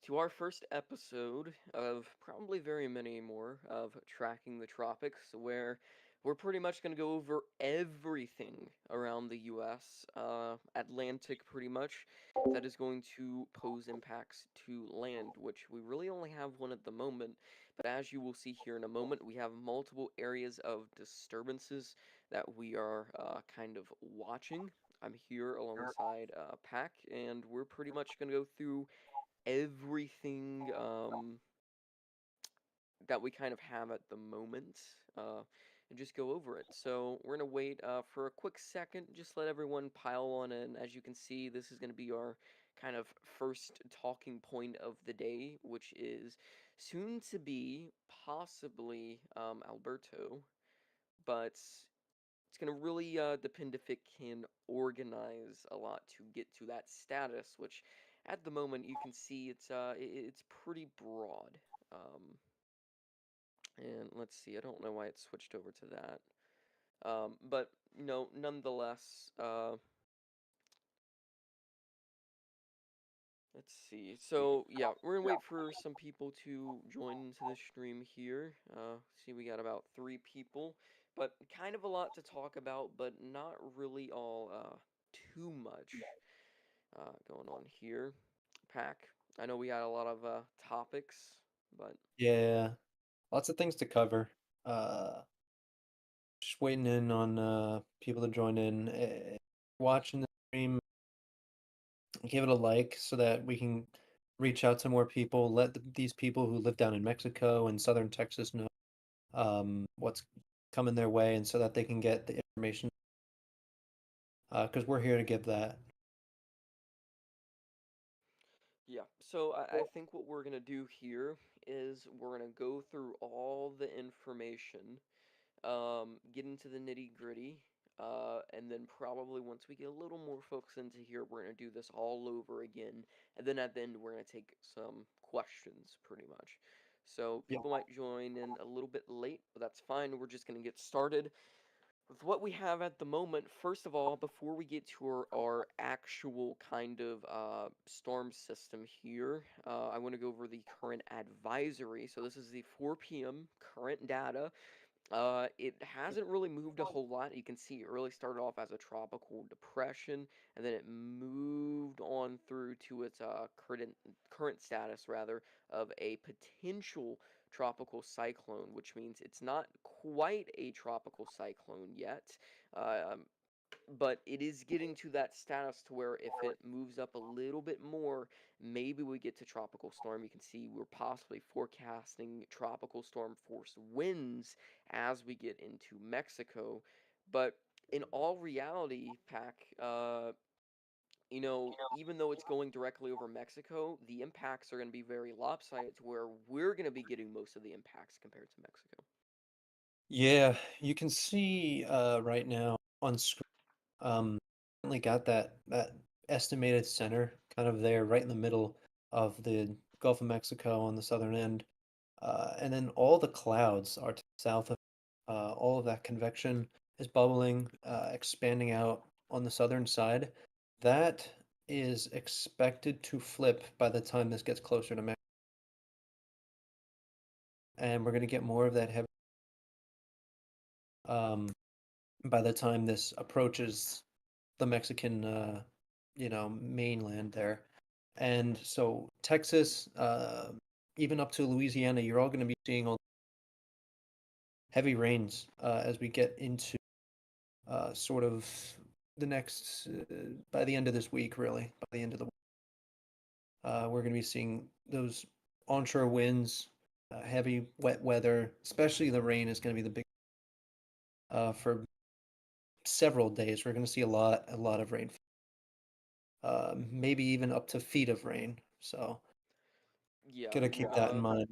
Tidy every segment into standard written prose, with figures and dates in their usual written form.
to our first episode of probably very many more of Tracking the Tropics, where we're pretty much going to go over everything around the US, Atlantic pretty much, that is going to pose impacts to land, which we really only have one at the moment. But as you will see here in a moment, we have multiple areas of disturbances that we are kind of watching. I'm here alongside Pack, and we're pretty much going to go through everything that we kind of have at the moment and just go over it. So we're going to wait for a quick second, just let everyone pile on in. As you can see, this is going to be our kind of first talking point of the day, which is soon to be possibly Alberto, but it's going to really depend if it can organize a lot to get to that status, which at the moment you can see it's pretty broad. Um, and let's see, I don't know why it switched over to that. But nonetheless, let's see. So yeah, we're gonna wait for some people to join into the stream here. See, we got about 3 people, but kind of a lot to talk about, but not really all too much going on here. Pack. I know we got a lot of topics, but Yeah, lots of things to cover. Uh, just waiting in on people to join in. Watching the stream, give it a like so that we can reach out to more people. Let these people who live down in Mexico and southern Texas know what's coming their way, and so that they can get the information. Because we're here to give that. yeah. So I think what we're gonna do here is we're gonna go through all the information, get into the nitty gritty, and then probably once we get a little more folks into here, we're gonna do this all over again, and then at the end we're gonna take some questions, pretty much. So Yep. people might join in a little bit late, but that's fine. We're just gonna get started with what we have at the moment. First of all, before we get to our actual kind of storm system here, I want to go over the current advisory. So this is the 4 p.m. current data. It hasn't really moved a whole lot. You can see it really started off as a tropical depression, and then it moved on through to its current status, rather, of a potential tropical cyclone, which means it's not quite a tropical cyclone yet. Um, but it is getting to that status to where if it moves up a little bit more, maybe we get to tropical storm. You can see we're possibly forecasting tropical storm force winds as we get into Mexico. But in all reality, Pac, even though it's going directly over Mexico, the impacts are going to be very lopsided to where we're going to be getting most of the impacts compared to Mexico. Yeah, you can see right now on screen. Definitely got that estimated center kind of there, right in the middle of the Gulf of Mexico on the southern end, and then all the clouds are to the south of. All of that convection is bubbling, expanding out on the southern side. That is expected to flip by the time this gets closer to Mexico, and we're going to get more of that heavy. Um, by the time this approaches the Mexican, mainland there. And so Texas, even up to Louisiana, you're all going to be seeing all heavy rains as we get into sort of the next, by the end of this week, really, by the end of the week, we're going to be seeing those onshore winds, heavy, wet weather, especially the rain is going to be the big for several days. We're going to see a lot of rain, maybe even up to feet of rain. So, Yeah, gotta keep that in mind.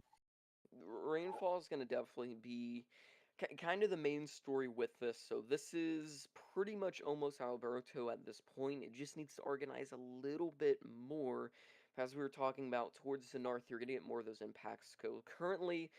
rainfall is going to definitely be kind of the main story with this. So this is pretty much almost Alberto at this point. It just needs to organize a little bit more. As we were talking about towards the north, you're going to get more of those impacts. So currently,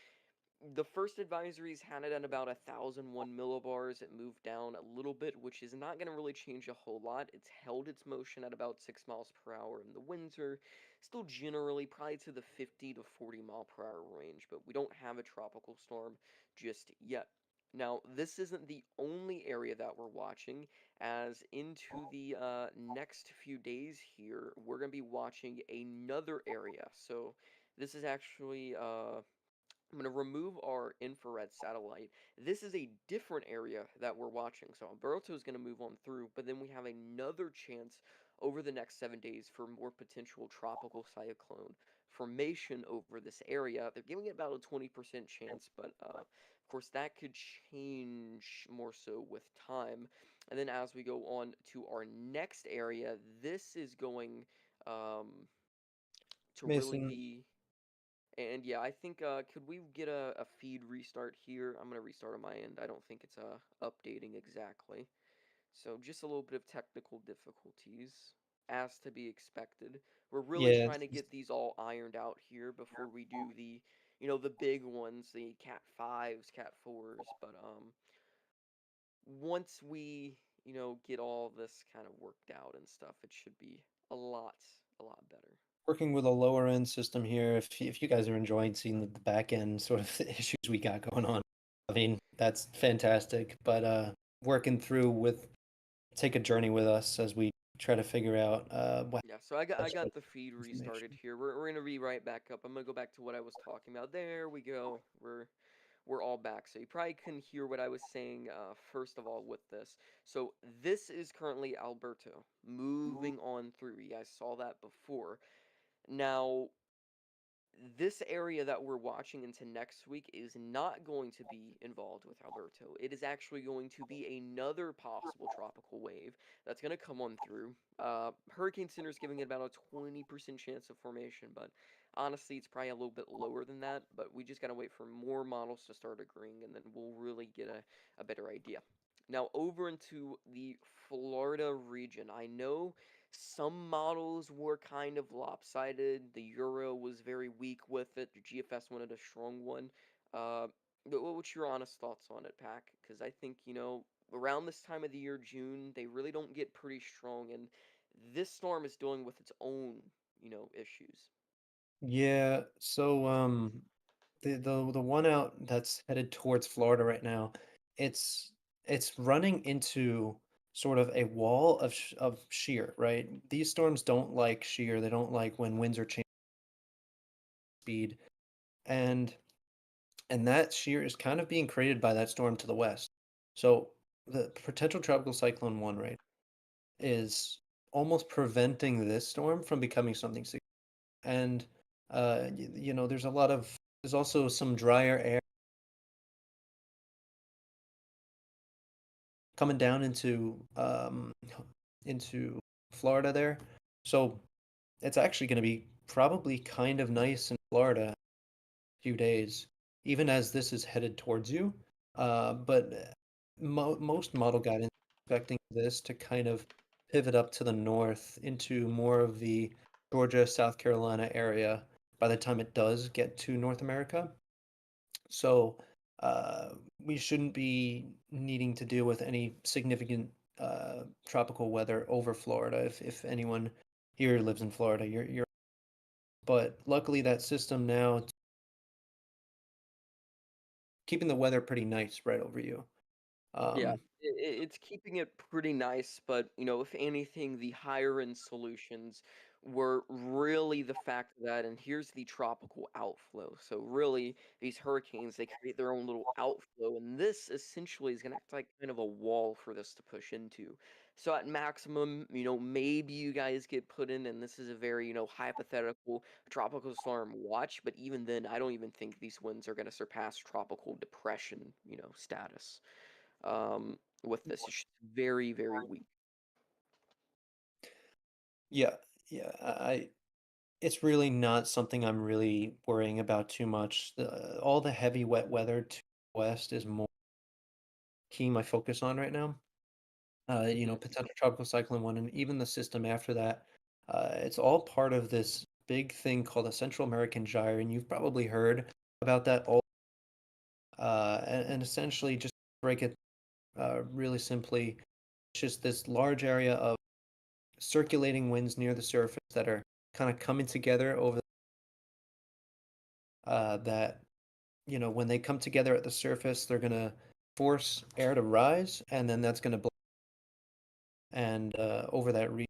The first advisories had it at about 1,001 millibars. It moved down a little bit, which is not going to really change a whole lot. It's held its motion at about 6 miles per hour, and the winds are still generally probably to the 50 to 40 mile per hour range, but we don't have a tropical storm just yet. Now, this isn't the only area that we're watching, as into the next few days here, we're going to be watching another area. So, this is actually I'm going to remove our infrared satellite. This is a different area that we're watching. So Alberto is going to move on through, but then we have another chance over the next 7 days for more potential tropical cyclone formation over this area. They're giving it about a 20% chance, but of course that could change more so with time. And then as we go on to our next area, this is going um, to really Mason, be and yeah, I think could we get a feed restart here? I'm gonna restart on my end. I don't think it's updating exactly. So just a little bit of technical difficulties as to be expected. We're really yeah, trying to get these all ironed out here before we do the the big ones, the Cat 5s, Cat 4s, but once we, get all this kind of worked out and stuff, it should be a lot better. working with a lower end system here. If you guys are enjoying seeing the back end sort of issues we got going on, I mean that's fantastic. But working through with take a journey with us as we try to figure out what Yeah, so I best for got the feed restarted information. here. We're gonna be right back up. I'm gonna go back to what I was talking about. There we go. We're all back. So you probably couldn't hear what I was saying first of all with this. So this is currently Alberto moving on through. You guys saw that before. Now this area that we're watching into next week is not going to be involved with Alberto. It is actually going to be another possible tropical wave that's going to come on through. Hurricane Center is giving it about a 20% chance of formation, but honestly, it's probably a little bit lower than that. But we just got to wait for more models to start agreeing, and then we'll really get a better idea. Now, over into the Florida region. I know some models were kind of lopsided. The Euro was very weak with it. The GFS wanted a strong one. Uh, but what's your honest thoughts on it, Pack? Because I think, around this time of the year, June, they really don't get pretty strong. And this storm is dealing with its own, issues. Yeah, so the one out that's headed towards Florida right now, it's it's running into sort of a wall of shear, right? These storms don't like shear. They don't like when winds are changing speed, and and that shear is kind of being created by that storm to the west. So the potential tropical cyclone one right is almost preventing this storm from becoming something significant. And there's a lot of there's also some drier air coming down into Florida there. So it's actually going to be probably kind of nice in Florida in a few days, even as this is headed towards you. But most model guidance is expecting this to kind of pivot up to the north into more of the Georgia, South Carolina area by the time it does get to North America. So we shouldn't be needing to deal with any significant tropical weather over Florida. If anyone here lives in Florida, you're. But luckily, that system now keeping the weather pretty nice right over you. Yeah, Um, it's keeping it pretty nice, but if anything, the higher end solutions were really the fact that, and here's the tropical outflow. So really, these hurricanes they create their own little outflow, and this essentially is going to act like kind of a wall for this to push into. So at maximum, maybe you guys get put in, and this is a very hypothetical tropical storm watch. But even then, I don't even think these winds are going to surpass tropical depression, status with this. It's just very, very weak. yeah, yeah. It's really not something I'm really worrying about too much. All the heavy wet weather to the west is more key my focus on right now. Hmm. Potential tropical cyclone one, and even the system after that. It's all part of this big thing called the Central American Gyre, and you've probably heard about that all. And essentially just break it really simply, it's just this large area of circulating winds near the surface that are kind of coming together over that, when they come together at the surface, they're going to force air to rise, and then that's going to blow and over that region.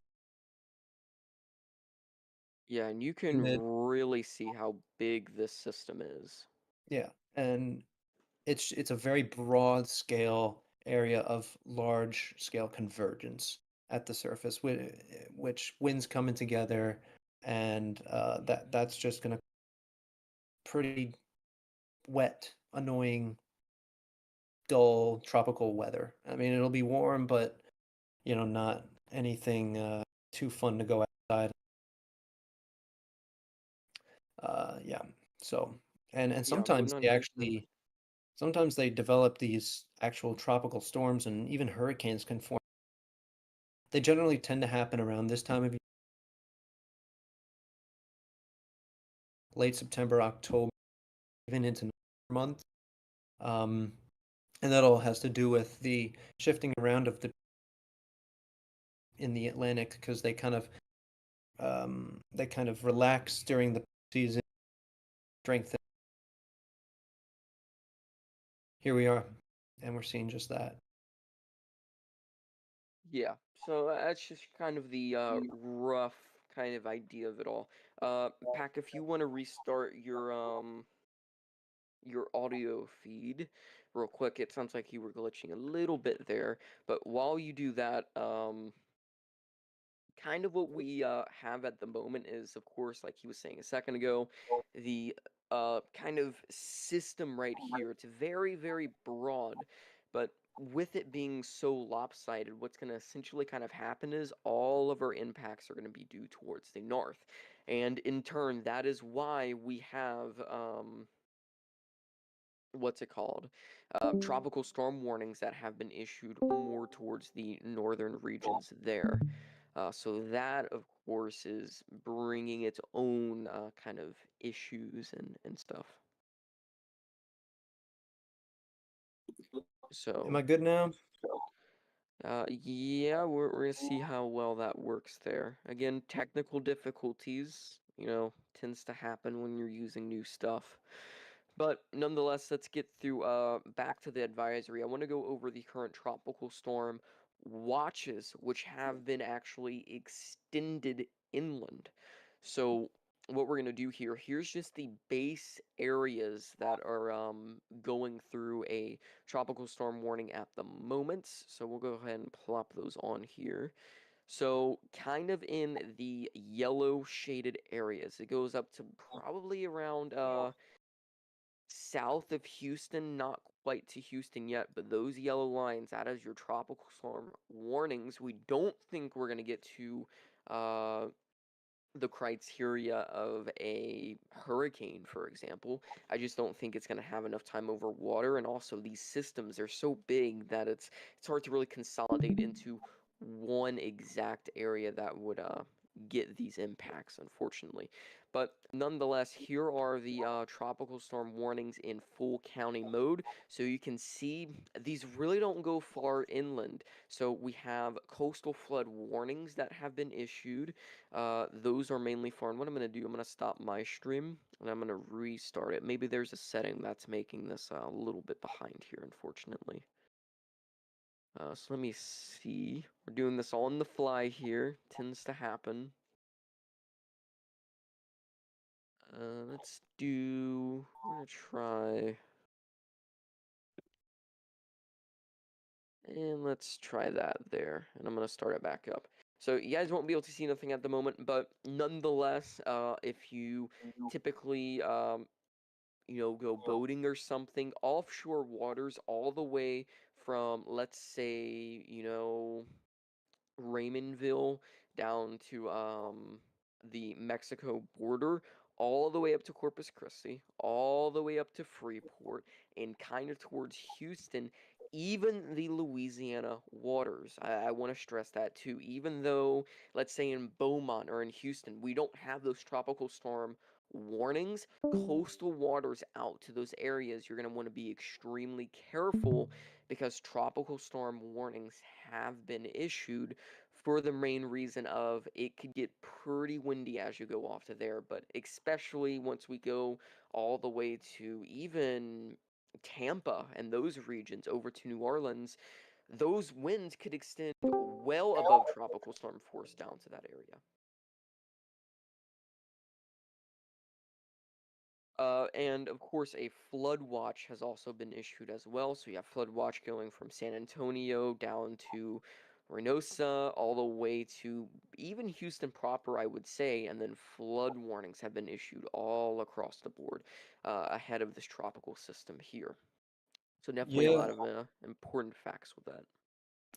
Yeah, and you can Humid. really see how big this system is. Yeah, and it's a very broad scale area of large scale convergence at the surface, which winds coming together, and that's just gonna pretty wet, annoying, dull tropical weather. I mean, it'll be warm, but not anything too fun to go outside. Yeah. So, and Yeah, sometimes they 100%. actually sometimes they develop these actual tropical storms, and even hurricanes can form. They generally tend to happen around this time of year, late September, October, even into November month. Um, and that all has to do with the shifting around of the in the Atlantic because they kind of relax during the season, strengthen. Here we are, and we're seeing just that. Yeah, so that's just kind of the rough kind of idea of it all. Pack, if you want to restart your audio feed real quick, it sounds like you were glitching a little bit there, but while you do that, kind of what we have at the moment is, of course, like he was saying a second ago, the kind of system right here. It's very, very broad, but with it being so lopsided, what's going to essentially kind of happen is all of our impacts are going to be due towards the north. And in turn, that is why we have what's it called? Tropical storm warnings that have been issued more towards the northern regions there. So that, of course, is bringing its own kind of issues and stuff. Am So, I good now? yeah, we're gonna see how well that works there. Again, technical difficulties, tends to happen when you're using new stuff. But nonetheless, let's get through back to the advisory. I want to go over the current tropical storm watches, which have been actually extended inland. So what we're gonna do here, here's just the base areas that are going through a tropical storm warning at the moment. So we'll go ahead and plop those on here. So kind of in the yellow shaded areas, it goes up to probably around south of Houston, not quite to Houston yet, but those yellow lines, that is your tropical storm warnings. We don't think we're going to get to uh, the criteria of a hurricane, for example. I just don't think it's going to have enough time over water, and also these systems are so big that it's hard to really consolidate into one exact area that would get these impacts, unfortunately. But nonetheless, here are the tropical storm warnings in full county mode. So you can see these really don't go far inland. So we have coastal flood warnings that have been issued. Those are mainly for, and what I'm going to do, I'm going to stop my stream and I'm going to restart it. Maybe there's a setting that's making this a little bit behind here, unfortunately. So let me see. We're doing this on the fly here. Tends to happen. We're going to try, and let's try that there. And I'm going to start it back up. So you guys won't be able to see nothing at the moment, but nonetheless, if you typically go boating or something, offshore waters all the way from, let's say, Raymondville down to the Mexico border, all the way up to Corpus Christi, all the way up to Freeport, and kind of towards Houston, even the Louisiana waters. I want to stress that too. Even though, let's say in Beaumont or in Houston, we don't have those tropical storm warnings, coastal waters out to those areas, you're going to want to be extremely careful because tropical storm warnings have been issued for the main reason of it could get pretty windy as you go off to there, but especially once we go all the way to even Tampa and those regions over to New Orleans, those winds could extend well above tropical storm force down to that area. And of course, a flood watch has also been issued as well. So you have flood watch going from San Antonio down to Reynosa, all the way to even Houston proper, I would say. And then flood warnings have been issued all across the board ahead of this tropical system here. So definitely a Yeah, lot of important facts with that.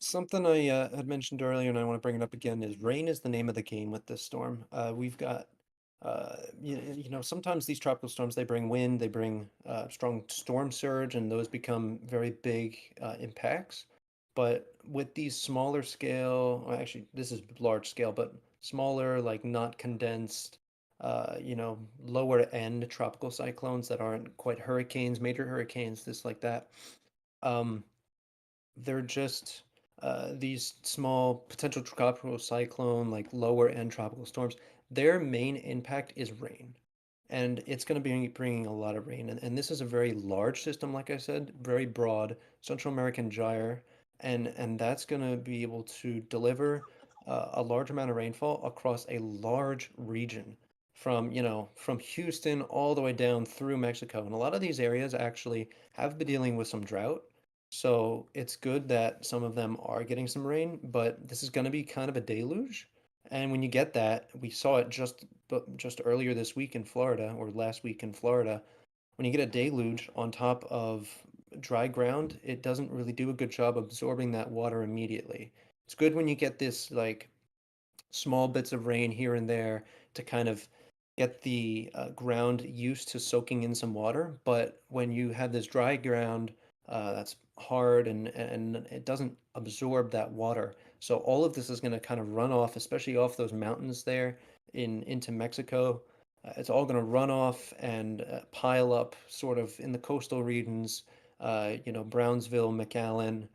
something I had mentioned earlier, and I want to bring it up again, is rain is the name of the game with this storm. We've got, sometimes these tropical storms, they bring wind, they bring strong storm surge, and those become very big impacts. But with these smaller scale, well, actually, this is large scale, but smaller, like not condensed, lower end tropical cyclones that aren't quite hurricanes, major hurricanes, this like that. Um, they're just these small potential tropical cyclone, like lower end tropical storms. Their main impact is rain, and it's going to be bringing a lot of rain. And this is a very large system, like I said, very broad Central American gyre, and that's going to be able to deliver a large amount of rainfall across a large region from, from Houston all the way down through Mexico. And a lot of these areas actually have been dealing with some drought, so it's good that some of them are getting some rain, but this is going to be kind of a deluge. And when you get that, we saw it just earlier this week in Florida, or last week in Florida. When you get a deluge on top of dry ground, it doesn't really do a good job absorbing that water immediately. It's good when you get this like small bits of rain here and there to kind of get the ground used to soaking in some water. But when you have this dry ground that's hard and it doesn't absorb that water, so all of this is going to kind of run off, especially off those mountains there into Mexico. It's all going to run off and pile up sort of in the coastal regions, Brownsville, McAllen,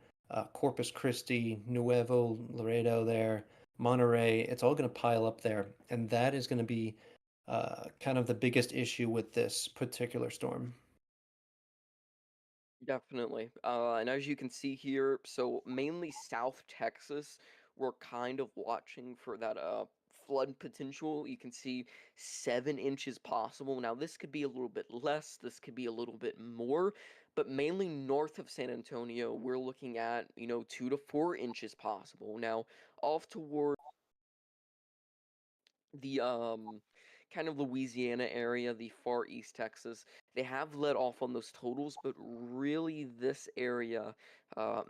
Corpus Christi, Nuevo Laredo there, Monterey. It's all going to pile up there, and that is going to be kind of the biggest issue with this particular storm. Definitely. And as you can see here, so mainly South Texas, we're kind of watching for that flood potential. You can see 7 inches possible. Now this could be a little bit less, this could be a little bit more, but mainly north of San Antonio, we're looking at, 2 to 4 inches possible. Now off toward the kind of Louisiana area, the far east Texas, they have let off on those totals, but really this area,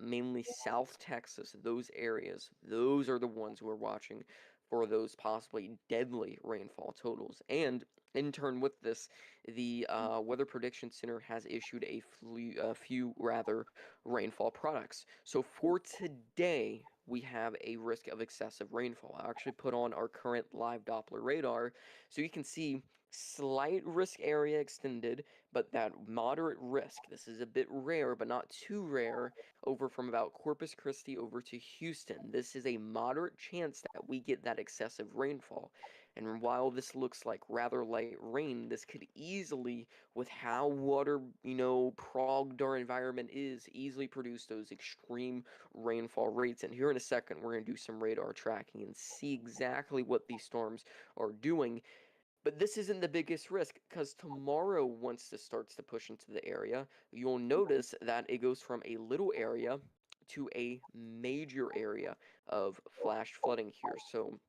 mainly South Texas, those areas, those are the ones we're watching for those possibly deadly rainfall totals. And in turn with this, the Weather Prediction Center has issued a few rather rainfall products. So for today, we have a risk of excessive rainfall. I actually put on our current live Doppler radar so you can see slight risk area extended, but that moderate risk. This is a bit rare, but not too rare, over from about Corpus Christi over to Houston. This is a moderate chance that we get that excessive rainfall. And while this looks like rather light rain, this could easily, with how water, progged our environment is, easily produce those extreme rainfall rates. And here in a second, we're going to do some radar tracking and see exactly what these storms are doing. But this isn't the biggest risk because tomorrow, once this starts to push into the area, you'll notice that it goes from a little area to a major area of flash flooding here. So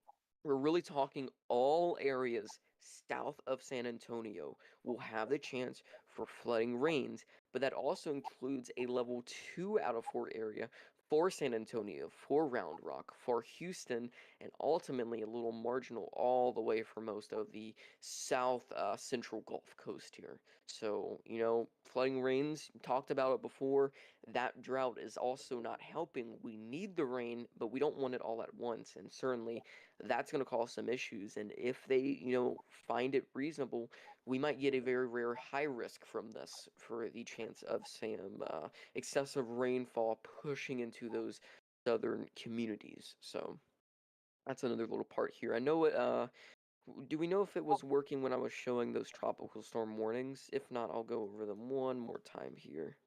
we're really talking all areas south of San Antonio will have the chance for flooding rains, but that also includes a level 2 out of 4 area for San Antonio, for Round Rock, for Houston, and ultimately a little marginal all the way for most of the south central Gulf Coast here. So, flooding rains, talked about it before. That drought is also not helping. We need the rain, but we don't want it all at once. And certainly that's going to cause some issues. And if they, find it reasonable, we might get a very rare high risk from this for the chance of some excessive rainfall pushing into those southern communities. So that's another little part here. I know it. Do we know if it was working when I was showing those tropical storm warnings? If not, I'll go over them one more time here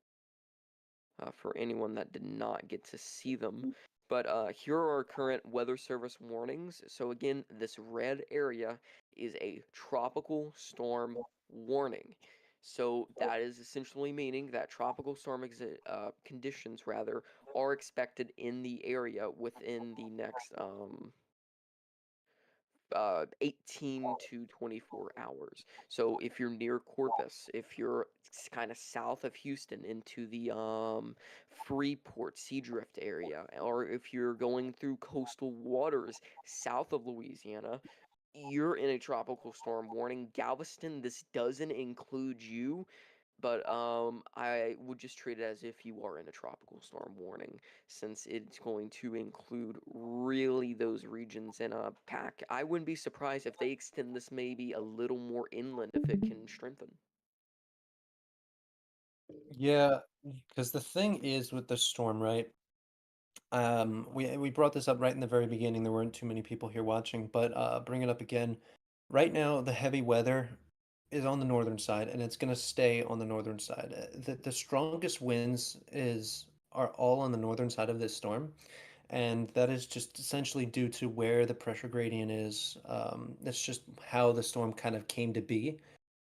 for anyone that did not get to see them. But here are our current weather service warnings. So again, this red area is a tropical storm warning. So that is essentially meaning that tropical storm conditions rather are expected in the area within the next 18 to 24 hours. So if you're near Corpus, if you're kind of south of Houston into the Freeport, Seadrift area, or if you're going through coastal waters south of Louisiana, you're in a tropical storm warning. Galveston, this doesn't include you, but I would just treat it as if you are in a tropical storm warning, since it's going to include really those regions in a pack. I wouldn't be surprised if they extend this maybe a little more inland if it can strengthen. Yeah, because the thing is with the storm, right? We brought this up right in the very beginning. There weren't too many people here watching, but bring it up again. Right now, the heavy weather is on the northern side, and it's going to stay on the northern side. The strongest winds are all on the northern side of this storm, and that is just essentially due to where the pressure gradient is. That's just how the storm kind of came to be,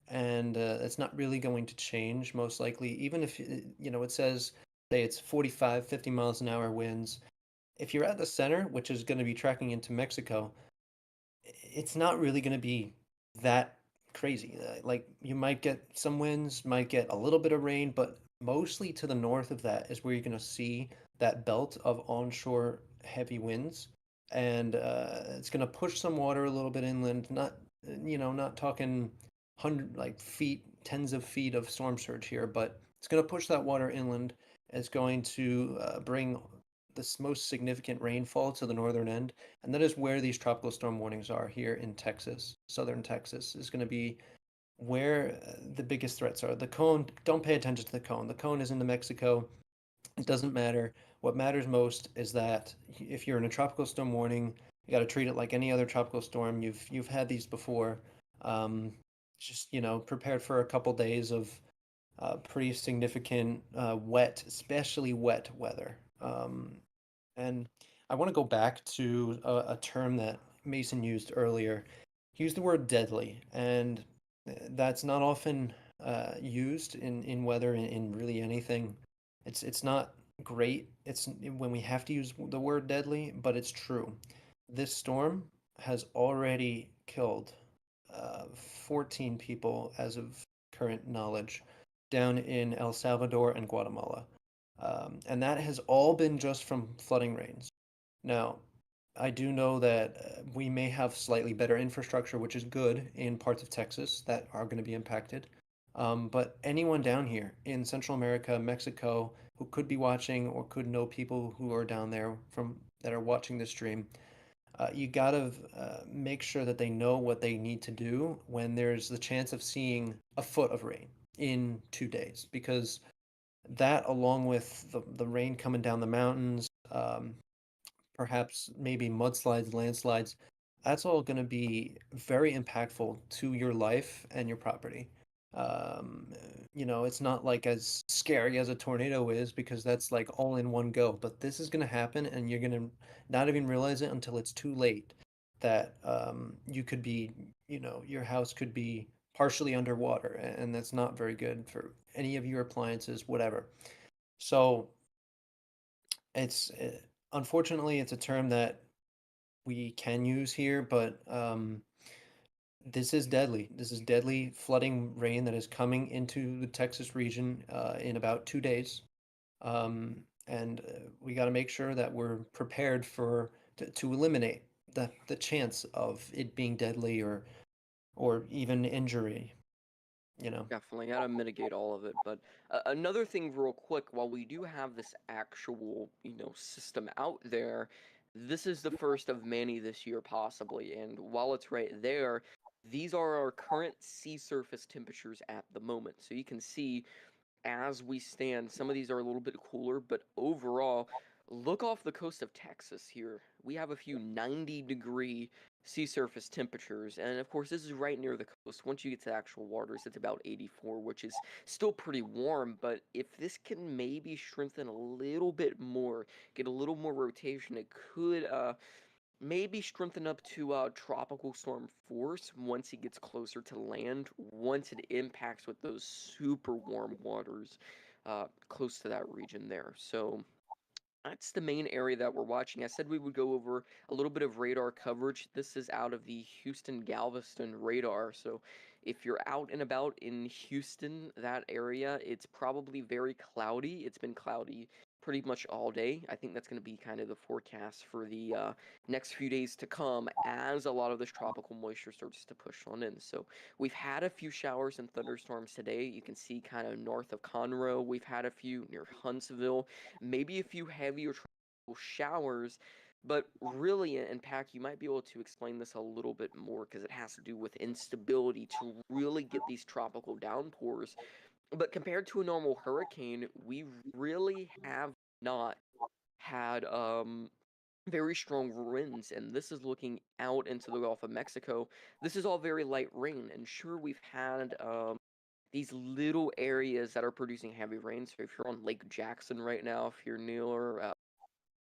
and it's not really going to change most likely. Even if it says say it's 45, 50 miles an hour winds. If you're at the center, which is going to be tracking into Mexico, it's not really going to be that crazy. Like you might get some winds, might get a little bit of rain, but mostly to the north of that is where you're going to see that belt of onshore heavy winds, and it's going to push some water a little bit inland. Not talking hundred like feet, tens of feet of storm surge here, but it's going to push that water inland. It's going to bring this most significant rainfall to the northern end, and that is where these tropical storm warnings are here in Texas. Southern Texas is going to be where the biggest threats are. The cone, don't pay attention to the cone. The cone is into Mexico. It doesn't matter. What matters most is that if you're in a tropical storm warning, you got to treat it like any other tropical storm. You've had these before. Um, just prepared for a couple days of pretty significant wet, especially wet weather. And I want to go back to a term that Mason used earlier. He used the word deadly, and that's not often used in weather in really anything. It's not great. It's when we have to use the word deadly, but it's true. This storm has already killed 14 people as of current knowledge down in El Salvador and Guatemala. And that has all been just from flooding rains. Now, I do know that we may have slightly better infrastructure, which is good in parts of Texas that are going to be impacted. But anyone down here in Central America, Mexico, who could be watching or could know people who are down there from that are watching this stream, you gotta make sure that they know what they need to do when there's the chance of seeing a foot of rain in 2 days, because that, along with the rain coming down the mountains, perhaps maybe mudslides, landslides, that's all going to be very impactful to your life and your property. Um, it's not like as scary as a tornado is because that's like all in one go, but this is going to happen and you're going to not even realize it until it's too late that you could be, your house could be partially underwater, and that's not very good for any of your appliances, whatever. So it's unfortunately it's a term that we can use here, but this is deadly. This is deadly flooding rain that is coming into the Texas region in about 2 days. And we got to make sure that we're prepared to eliminate the chance of it being deadly or even injury, you know. Definitely gotta mitigate all of it. But another thing, real quick, while we do have this actual, system out there, this is the first of many this year, possibly. And while it's right there, these are our current sea surface temperatures at the moment. So you can see as we stand. Some of these are a little bit cooler, but overall, look off the coast of Texas here. We have a few 90-degree sea surface temperatures, and of course, this is right near the coast. Once you get to actual waters, it's about 84, which is still pretty warm. But if this can maybe strengthen a little bit more, get a little more rotation, it could maybe strengthen up to tropical storm force once it gets closer to land, once it impacts with those super warm waters close to that region there. So that's the main area that we're watching. I said we would go over a little bit of radar coverage. This is out of the Houston Galveston radar. So if you're out and about in Houston, that area, it's probably very cloudy. It's been cloudy pretty much all day. I think that's going to be kind of the forecast for the next few days to come as a lot of this tropical moisture starts to push on in. So we've had a few showers and thunderstorms today. You can see kind of north of Conroe. We've had a few near Huntsville, maybe a few heavier showers. But really, and Pack, you might be able to explain this a little bit more because it has to do with instability to really get these tropical downpours. But compared to a normal hurricane, we really have not had very strong winds, and this is looking out into the Gulf of Mexico. This is all very light rain, and sure, we've had these little areas that are producing heavy rain. So if you're on Lake Jackson right now, if you're near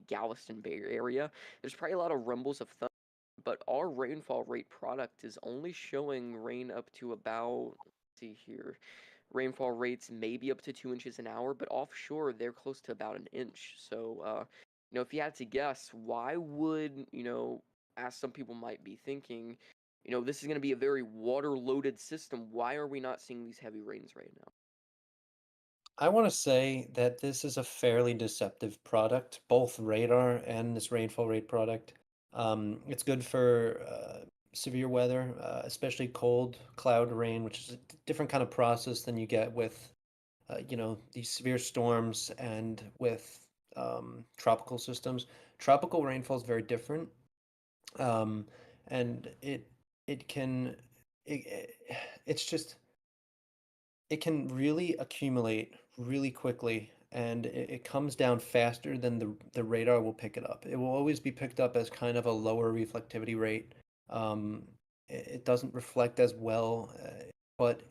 Galveston Bay Area, there's probably a lot of rumbles of thunder. But our rainfall rate product is only showing rain up to about, let's see here, rainfall rates maybe up to 2 inches an hour, but offshore they're close to about an inch. So, if you had to guess, why would, as some people might be thinking, this is going to be a very water loaded system. Why are we not seeing these heavy rains right now? I want to say that this is a fairly deceptive product, both radar and this rainfall rate product. It's good for severe weather, especially cold cloud rain, which is a different kind of process than you get with, these severe storms and with tropical systems. Tropical rainfall is very different, um, and it can it, it's just it can really accumulate really quickly, and it comes down faster than the radar will pick it up. It will always be picked up as kind of a lower reflectivity rate. It doesn't reflect as well, but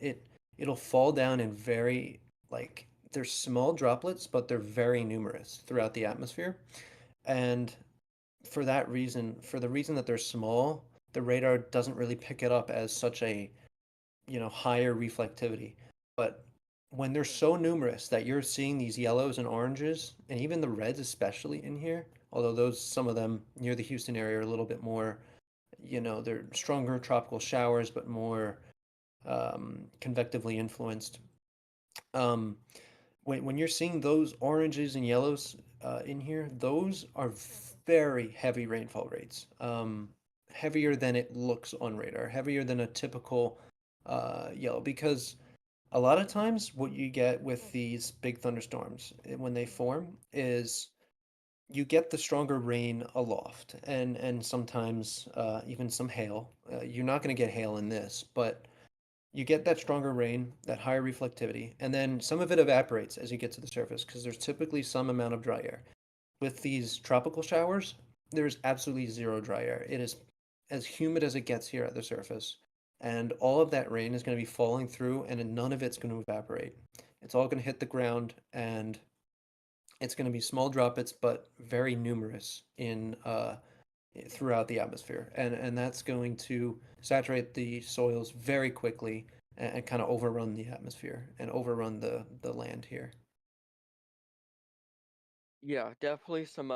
it'll fall down in very, like, they're small droplets, but they're very numerous throughout the atmosphere. And for the reason that they're small, the radar doesn't really pick it up as such a, higher reflectivity. But when they're so numerous that you're seeing these yellows and oranges, and even the reds especially in here, although those some of them near the Houston area are a little bit more, they're stronger tropical showers, but more convectively influenced. Um, when you're seeing those oranges and yellows in here, those are very heavy rainfall rates. Heavier than it looks on radar, heavier than a typical yellow, because a lot of times what you get with these big thunderstorms when they form is you get the stronger rain aloft and sometimes even some hail. You're not going to get hail in this, but you get that stronger rain, that higher reflectivity, and then some of it evaporates as you get to the surface because there's typically some amount of dry air. With these tropical showers, there's absolutely zero dry air. It is as humid as it gets here at the surface, and all of that rain is going to be falling through, and none of it's going to evaporate. It's all going to hit the ground, and it's going to be small droplets, but very numerous in throughout the atmosphere, and that's going to saturate the soils very quickly and kind of overrun the atmosphere and overrun the land here. Yeah, definitely some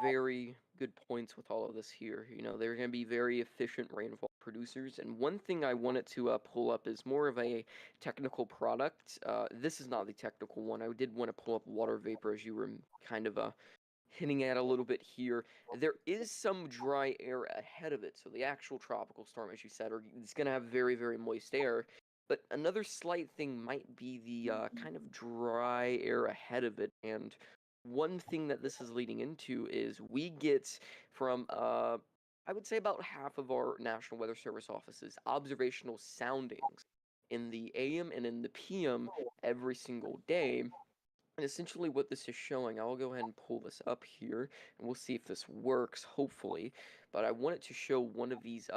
very good points with all of this here. They're going to be very efficient rainfall producers. And one thing I wanted to pull up is more of a technical product. This is not the technical one. I did want to pull up water vapor as you were kind of hinting at a little bit here. There is some dry air ahead of it, so the actual tropical storm, as you said, is going to have very, very moist air. But another slight thing might be the kind of dry air ahead of it. And one thing that this is leading into is we get from, I would say, about half of our National Weather Service offices observational soundings in the AM and in the PM every single day. And essentially, what this is showing, I'll go ahead and pull this up here, and we'll see if this works, hopefully. But I want it to show one of these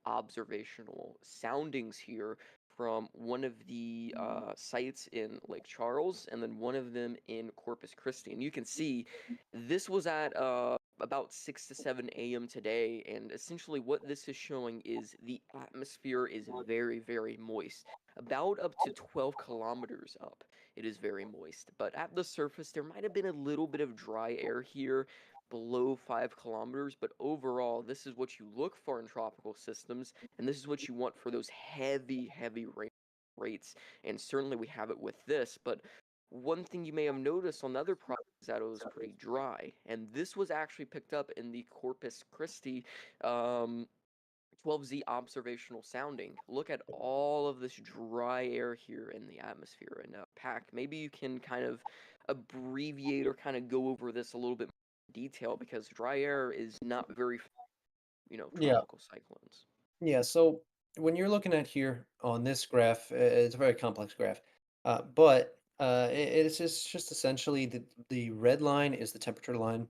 observational soundings here from one of the sites in Lake Charles, and then one of them in Corpus Christi. And you can see this was at about 6 to 7 a.m. today, and essentially what this is showing is the atmosphere is very, very moist, about up to 12 kilometers up. It is very moist. But at the surface, there might have been a little bit of dry air here below 5 kilometers, but overall, this is what you look for in tropical systems, and this is what you want for those heavy, heavy rain rates. And certainly we have it with this, but one thing you may have noticed on the other project is that it was pretty dry, and this was actually picked up in the Corpus Christi um, 12Z observational sounding. Look at all of this dry air here in the atmosphere. And Pack, maybe you can kind of abbreviate or kind of go over this a little bit more detail because dry air is not very, Yeah. tropical cyclones. Yeah, so when you're looking at here on this graph, it's a very complex graph, it's just essentially the red line is the temperature line,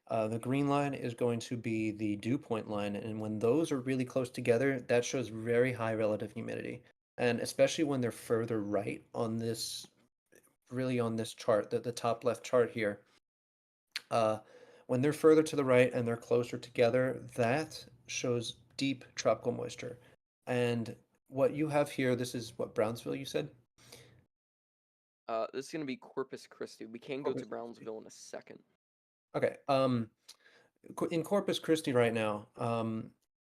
the green line is going to be the dew point line, and when those are really close together, that shows very high relative humidity, and especially when they're further right on this, really on this chart, the top left chart here, uh, when they're further to the right and they're closer together, that shows deep tropical moisture. And what you have here, this is what, Brownsville, you said? This is going to be Corpus Christi. We can go Corpus to Christi. Brownsville in a second. Okay. In Corpus Christi right now,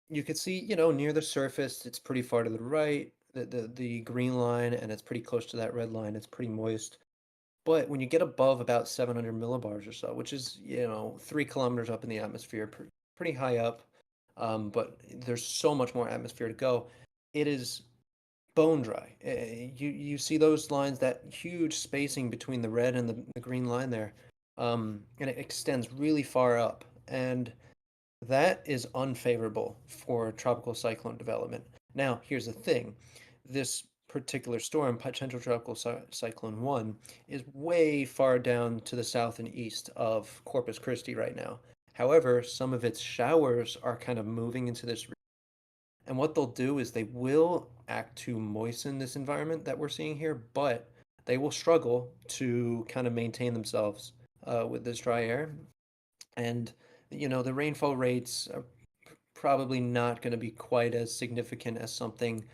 you could see, near the surface, it's pretty far to the right, the green line, and it's pretty close to that red line. It's pretty moist. But when you get above about 700 millibars or so, which is, 3 kilometers up in the atmosphere, pretty high up, but there's so much more atmosphere to go, it is bone dry. You see those lines, that huge spacing between the red and the green line there, and it extends really far up. And that is unfavorable for tropical cyclone development. Now, here's the thing. This particular storm, potential tropical cyclone 1, is way far down to the south and east of Corpus Christi right now. However, some of its showers are kind of moving into this, and what they'll do is they will act to moisten this environment that we're seeing here, but they will struggle to kind of maintain themselves with this dry air. And the rainfall rates are probably not going to be quite as significant as something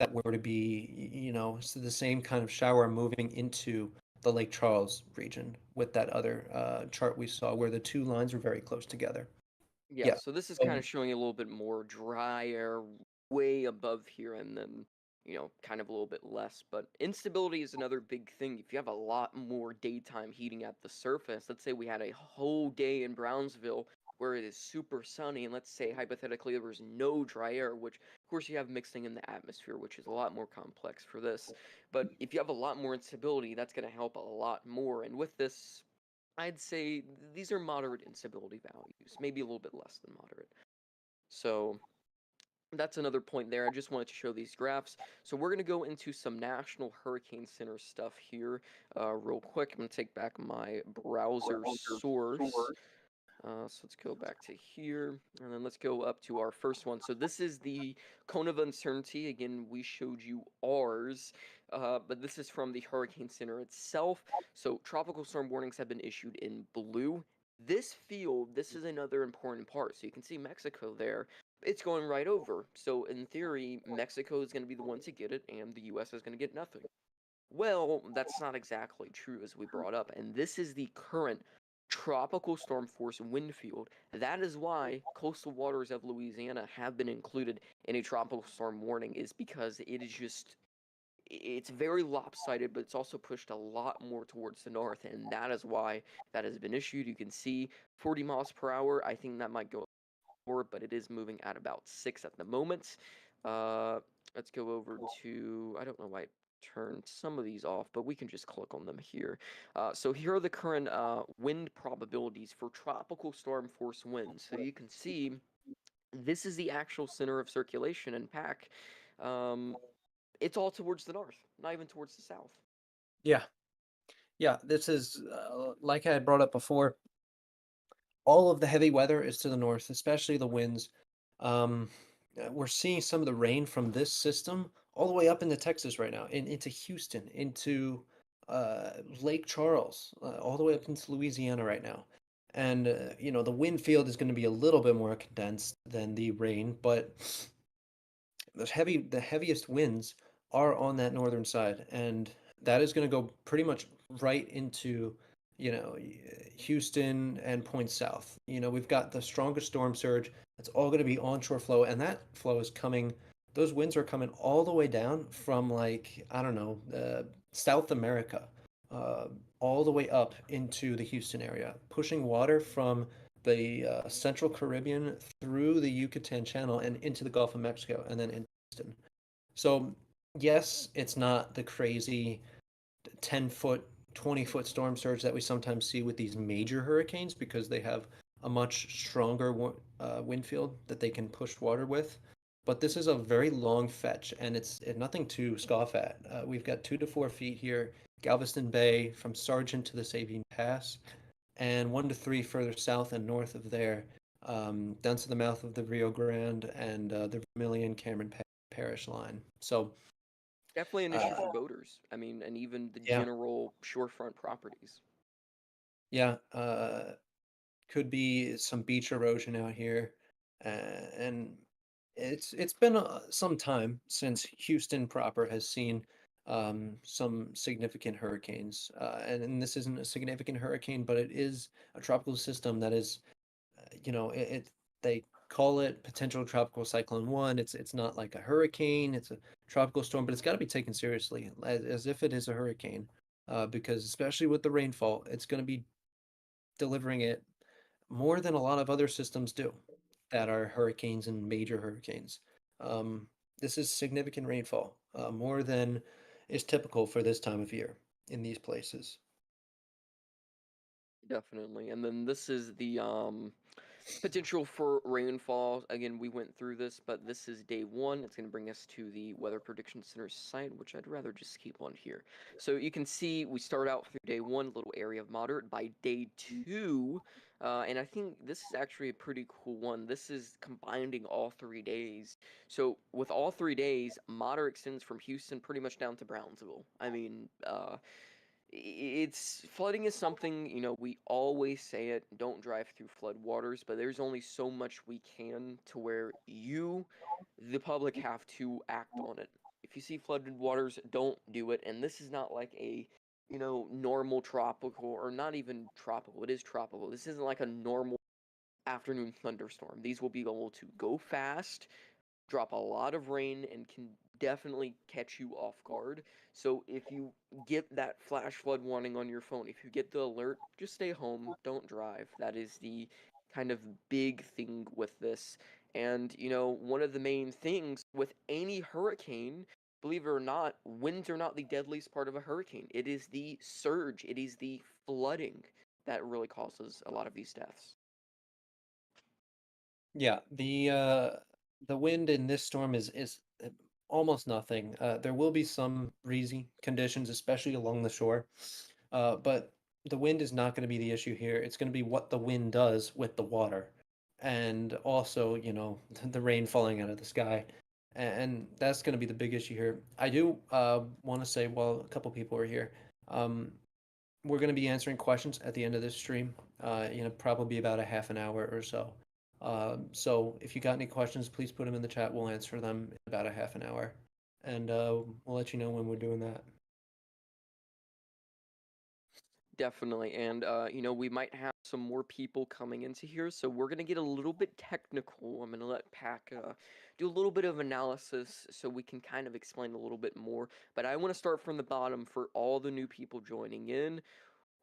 that were to be, so the same kind of shower moving into the Lake Charles region with that other chart we saw where the two lines were very close together. Yeah, Yeah. so this is kind Um, of showing a little bit more dry air way above here and then, kind of a little bit less. But instability is another big thing. If you have a lot more daytime heating at the surface, let's say we had a whole day in Brownsville where it is super sunny, and let's say hypothetically there was no dry air, which of course you have mixing in the atmosphere, which is a lot more complex for this. But if you have a lot more instability, that's going to help a lot more. And with this, I'd say these are moderate instability values, maybe a little bit less than moderate. So that's another point there. I just wanted to show these graphs. So we're going to go into some National Hurricane Center stuff here real quick. I'm going to take back my browser source. So let's go back to here, and then let's go up to our first one. So this is the cone of uncertainty. Again, we showed you ours, but this is from the Hurricane Center itself. So tropical storm warnings have been issued in blue. This field, this is another important part. So you can see Mexico there. It's going right over. So in theory, Mexico is going to be the one to get it, and the U.S. is going to get nothing. Well, that's not exactly true, as we brought up, and this is the current tropical storm force wind field. That is why coastal waters of Louisiana have been included in a tropical storm warning, is because it is just it's very lopsided, but it's also pushed a lot more towards the north, and that is why that has been issued. You can see 40 miles per hour. I think that might go more, but it is moving at about 6 at the moment. Uh, let's go over to, I don't know why I turned some of these off, but we can just click on them here. So here are the current wind probabilities for tropical storm force winds. So you can see this is the actual center of circulation and pack. Um, it's all towards the north, not even towards the south. Yeah, yeah. This is like I had brought up before. All of the heavy weather is to the north, especially the winds. Um, we're seeing some of the rain from this system all the way up into Texas right now, into Houston, into Lake Charles, all the way up into Louisiana right now. And the wind field is going to be a little bit more condensed than the rain, but the heaviest winds are on that northern side, and that is going to go pretty much right into Houston and points south. We've got the strongest storm surge. It's all going to be onshore flow, and that flow is coming. Those winds are coming all the way down from, like, I don't know, South America, uh, all the way up into the Houston area, pushing water from the Central Caribbean through the Yucatan Channel and into the Gulf of Mexico, and then into Houston. So, yes, it's not the crazy 10-foot, 20-foot storm surge that we sometimes see with these major hurricanes because they have a much stronger wind field that they can push water with. But this is a very long fetch, and it's nothing to scoff at. We've got 2 to 4 feet here, Galveston Bay from Sargent to the Sabine Pass, and 1 to 3 further south and north of there, down to the mouth of the Rio Grande and the Vermilion Cameron Parish line. So, Definitely an issue uh, for boaters. I mean, and even the yeah, general shorefront properties. yeah, could be some beach erosion out here, and it's been some time since Houston proper has seen some significant hurricanes, and this isn't a significant hurricane, but it is a tropical system that is they call it potential tropical cyclone one. It's not like a hurricane, it's a tropical storm, but it's got to be taken seriously as if it is a hurricane, because especially with the rainfall, it's going to be delivering it more than a lot of other systems do that are hurricanes and major hurricanes. Um, this is significant rainfall, more than is typical for this time of year in these places. Definitely. And then this is the potential for rainfall. Again, we went through this, but this is day one. It's going to bring us to the Weather Prediction Center site, which I'd rather just keep on here. So you can see we start out through day one, little area of moderate. By day two, and I think this is actually a pretty cool one. This is combining all 3 days. So with all 3 days, moderate extends from Houston pretty much down to Brownsville. I mean, it's flooding is something, we always say it, don't drive through flood waters, but there's only so much we can to where you, the public, have to act on it. If you see flooded waters, don't do it. And this is not like a, normal tropical, or not even tropical. It is tropical. This isn't like a normal afternoon thunderstorm. These will be able to go fast, drop a lot of rain, and can definitely catch you off guard. So if you get that flash flood warning on your phone, if you get the alert, just stay home, don't drive. That is the kind of big thing with this. And, one of the main things with any hurricane, believe it or not, winds are not the deadliest part of a hurricane. It is the surge, it is the flooding that really causes a lot of these deaths. Yeah, the wind in this storm is almost nothing. There will be some breezy conditions, especially along the shore, but the wind is not going to be the issue here. It's going to be what the wind does with the water, and also, the rain falling out of the sky, and that's going to be the big issue here. I do want to say, while a couple people are here, um, we're going to be answering questions at the end of this stream. Probably about a half an hour or so. So if you got any questions, please put them in the chat. We'll answer them in about a half an hour, and we'll let you know when we're doing that. Definitely. And, we might have some more people coming into here, so we're going to get a little bit technical. I'm going to let Pack do a little bit of analysis so we can kind of explain a little bit more. But I want to start from the bottom for all the new people joining in.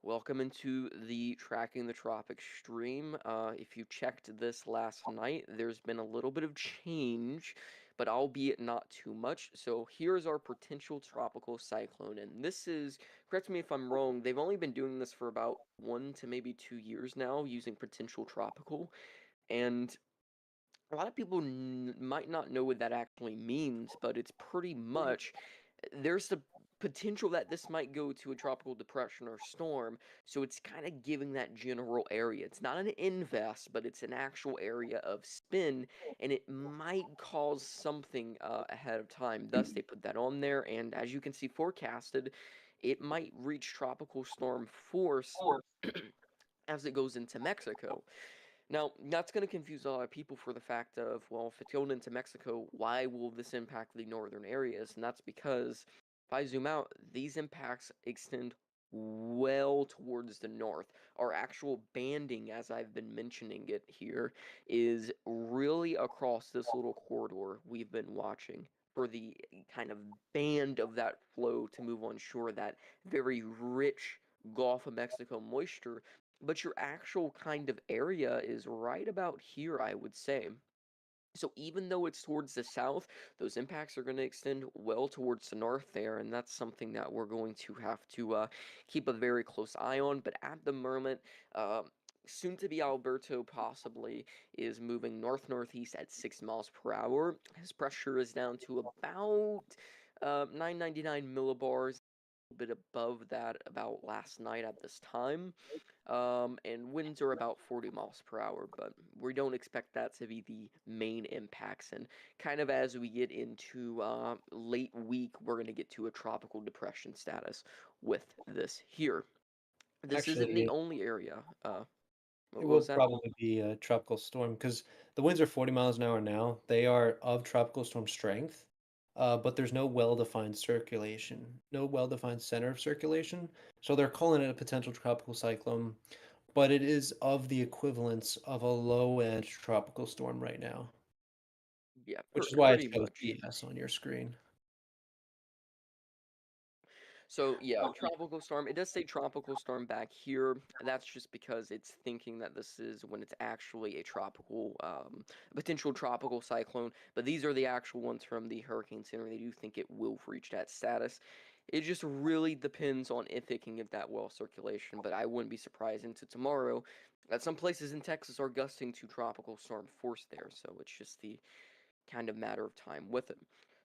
Welcome into the Tracking the Tropics stream. If you checked this last night, there's been a little bit of change, but albeit not too much. So here's our potential tropical cyclone, and this is, correct me if I'm wrong, they've only been doing this for about 1 to maybe 2 years now, using potential tropical, and a lot of people might not know what that actually means, but it's pretty much there's the potential that this might go to a tropical depression or storm, so it's kind of giving that general area. It's not an invest, but it's an actual area of spin, and it might cause something ahead of time. Thus, they put that on there, and as you can see forecasted, it might reach tropical storm force as it goes into Mexico. Now, that's going to confuse a lot of people for the fact of, well, if it's going into Mexico, why will this impact the northern areas? And that's because if I zoom out, these impacts extend well towards the north. Our actual banding, as I've been mentioning it here, is really across this little corridor we've been watching for the kind of band of that flow to move on shore, that very rich Gulf of Mexico moisture, but your actual kind of area is right about here, I would say. So even though it's towards the south, those impacts are going to extend well towards the north there, and that's something that we're going to have to keep a very close eye on. But at the moment, uh, soon to be Alberto possibly is moving north northeast at 6 miles per hour. His pressure is down to about 999 millibars, a bit above that about last night at this time. And winds are about 40 miles per hour, but we don't expect that to be the main impacts. And kind of as we get into late week, we're going to get to a tropical depression status with this here. This isn't the Actually, only area. it What will was that? probably be a tropical storm because the winds are 40 miles an hour now. They are of tropical storm strength, but there's no well-defined circulation, no well-defined center of circulation. So they're calling it a potential tropical cyclone, but it is of the equivalence of a low-end tropical storm right now, Yeah, which is why it's pretty got a much. CS on your screen. So yeah, tropical storm. It does say tropical storm back here. That's just because it's thinking that this is when it's actually a tropical, potential tropical cyclone. But these are the actual ones from the Hurricane Center. They do think it will reach that status. It just really depends on if it can get that well circulation. But I wouldn't be surprised into tomorrow that some places in Texas are gusting to tropical storm force there. So it's just the kind of matter of time with it.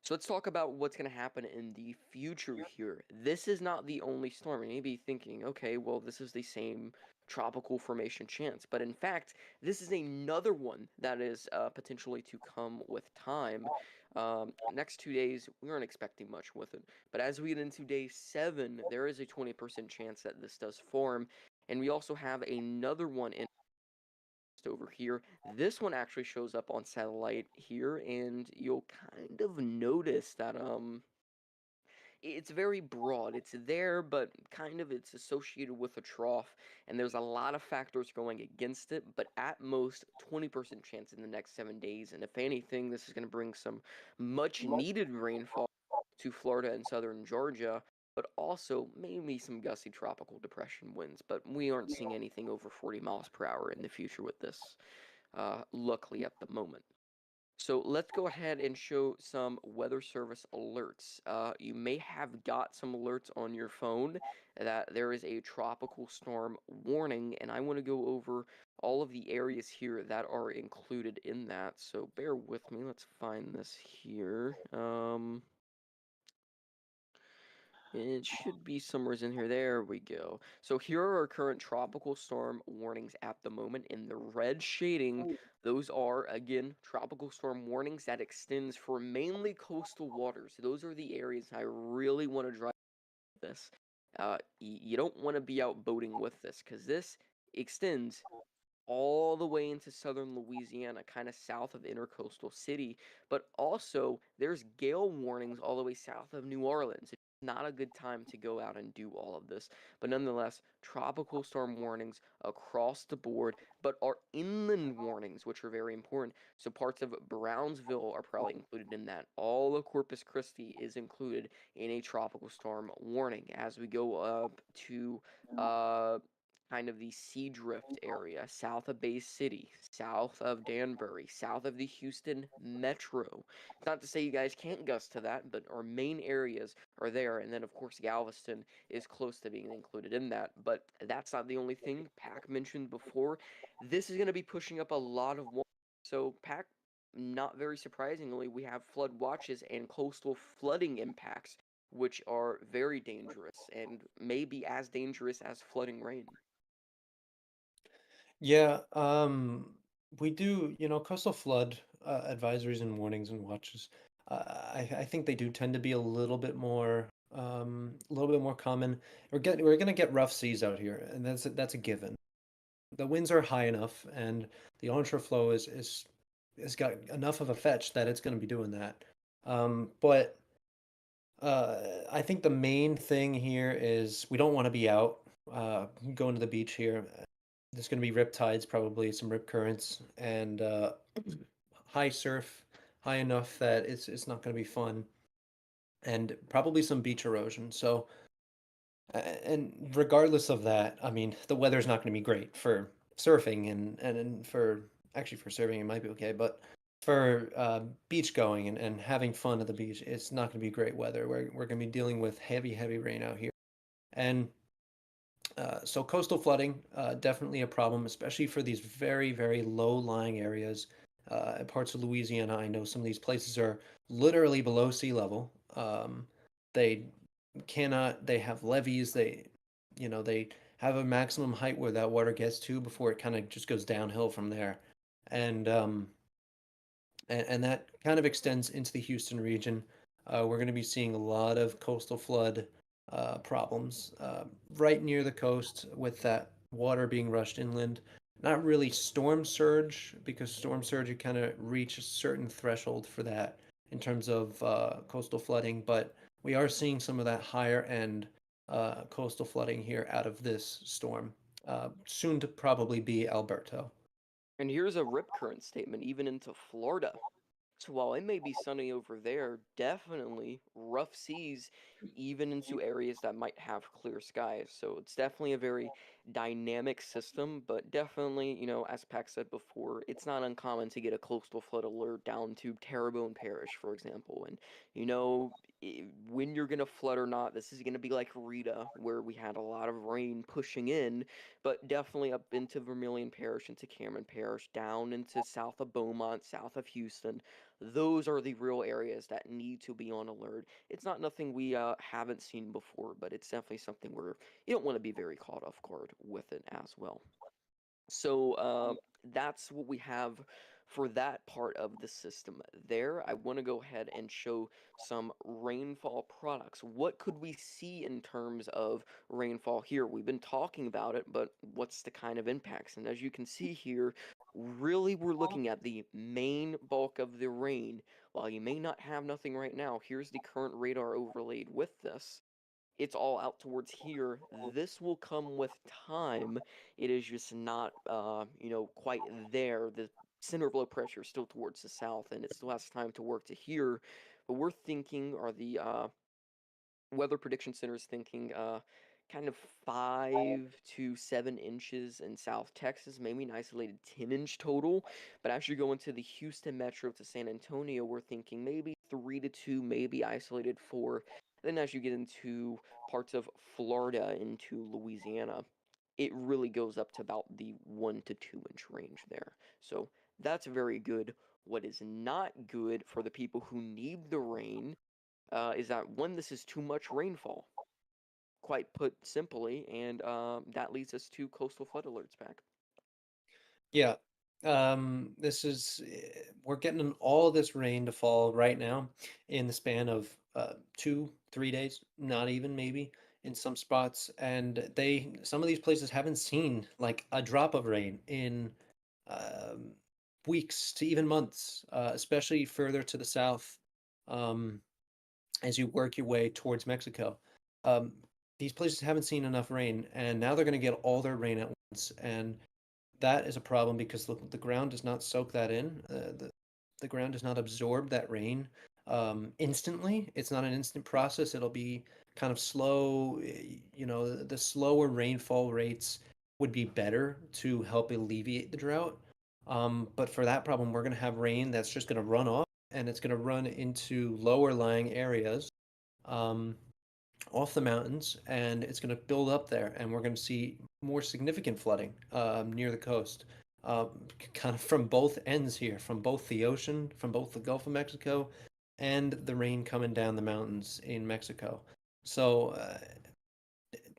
So let's talk about what's going to happen in the future here. This is not the only storm. You may be thinking, okay, well, this is the same tropical formation chance. But in fact, this is another one that is potentially to come with time. Next 2 days, we aren't expecting much with it. But as we get into day 7, there is a 20% chance that this does form. And we also have another one in over here. This one actually shows up on satellite here, and you'll kind of notice that it's very broad. It's there, but kind of it's associated with a trough, and there's a lot of factors going against it, but at most 20% chance in the next 7 days. And if anything, this is going to bring some much needed rainfall to Florida and southern Georgia, but also maybe some gusty tropical depression winds. But we aren't seeing anything over 40 miles per hour in the future with this, luckily at the moment. So let's go ahead and show some weather service alerts. You may have got some alerts on your phone that there is a tropical storm warning, and I want to go over all of the areas here that are included in that. So bear with me. Let's find this here. It should be somewhere in here. There we go. So here are our current tropical storm warnings at the moment. In the red shading, those are, again, tropical storm warnings that extends for mainly coastal waters. Those are the areas I really want to drive this. You don't want to be out boating with this because this extends all the way into southern Louisiana, kind of south of Intercoastal City. But also, there's gale warnings all the way south of New Orleans. not a good time to go out and do all of this. But nonetheless, tropical storm warnings across the board, but our inland warnings, which are very important. So parts of Brownsville are probably included in that. All of Corpus Christi is included in a tropical storm warning as we go up to uh kind of the Sea Drift area, south of Bay City, south of Danbury, south of the Houston Metro. It's not to say you guys can't gust to that, but our main areas are there. And then, of course, Galveston is close to being included in that. But that's not the only thing. Pac mentioned before. This is going to be pushing up a lot of water. So, Pac, not very surprisingly, we have flood watches and coastal flooding impacts, which are very dangerous and maybe as dangerous as flooding rain. Yeah, we do, coastal flood advisories and warnings and watches. I think they do tend to be a little bit more common. We're gonna get rough seas out here, and that's a given. The winds are high enough, and the onshore flow is got enough of a fetch that it's gonna be doing that. But I think the main thing here is we don't want to be out going to the beach here. There's going to be rip tides, probably some rip currents, and high surf, high enough that it's not going to be fun, and probably some beach erosion. So, and regardless of that, I mean, the weather's not going to be great for surfing, and for actually for surfing it might be okay, but for beach going and having fun at the beach, it's not going to be great weather. We're going to be dealing with heavy rain out here, and so coastal flooding, definitely a problem, especially for these very low-lying areas. Parts of Louisiana, I know some of these places are literally below sea level. They they have levees, they have a maximum height where that water gets to before it kind of just goes downhill from there. And and that kind of extends into the Houston region. We're going to be seeing a lot of coastal flood problems right near the coast with that water being rushed inland. Not really storm surge, because storm surge, you kind of reach a certain threshold for that in terms of coastal flooding, but we are seeing some of that higher end coastal flooding here out of this storm. Soon to probably be Alberto. And here's a rip current statement, even into Florida. So while it may be sunny over there, definitely rough seas, even into areas that might have clear skies. So it's definitely a very dynamic system, but definitely, as Pac said before, it's not uncommon to get a coastal flood alert down to Terrebonne Parish, for example. And, you know, when you're going to flood or not, this is going to be like Rita, where we had a lot of rain pushing in, but definitely up into Vermilion Parish, into Cameron Parish, down into south of Beaumont, south of Houston. Those are the real areas that need to be on alert. It's not nothing we haven't seen before, but it's definitely something where you don't want to be very caught off guard with it as well. So that's what we have for that part of the system there. I want to go ahead and show some rainfall products. What could we see in terms of rainfall here? We've been talking about it, but what's the kind of impacts? And as you can see here, really we're looking at the main bulk of the rain. While you may not have nothing right now, here's the current radar overlaid with this. It's all out towards here. This will come with time. It is just not, quite there. The center of low pressure is still towards the south, and it still has time to work to here. But we're thinking, are the Weather Prediction Center is thinking kind of 5 to 7 inches in South Texas, maybe an isolated 10-inch total. But as you go into the Houston metro to San Antonio, we're thinking maybe 3 to 2, maybe isolated 4. Then as you get into parts of Florida, into Louisiana, it really goes up to about the 1 to 2 inch range there. So that's very good. What is not good for the people who need the rain is that one, this is too much rainfall, quite put simply, and that leads us to coastal flood alerts back. Yeah. This is we're getting all this rain to fall right now in the span of 2, 3 days, not even maybe in some spots. And some of these places haven't seen like a drop of rain in um, weeks to even months, especially further to the south. Um, as you work your way towards Mexico. Um, these places haven't seen enough rain, and now they're going to get all their rain at once, and that is a problem because the ground does not soak that in. The ground does not absorb that rain instantly. It's not an instant process. It'll be kind of slow. You know, the slower rainfall rates would be better to help alleviate the drought. But for that problem, we're going to have rain that's just going to run off and it's going to run into lower lying areas. Um, Off the mountains, and it's going to build up there, and we're going to see more significant flooding near the coast, kind of from both ends here, from both the ocean, from both the Gulf of Mexico, and the rain coming down the mountains in Mexico. So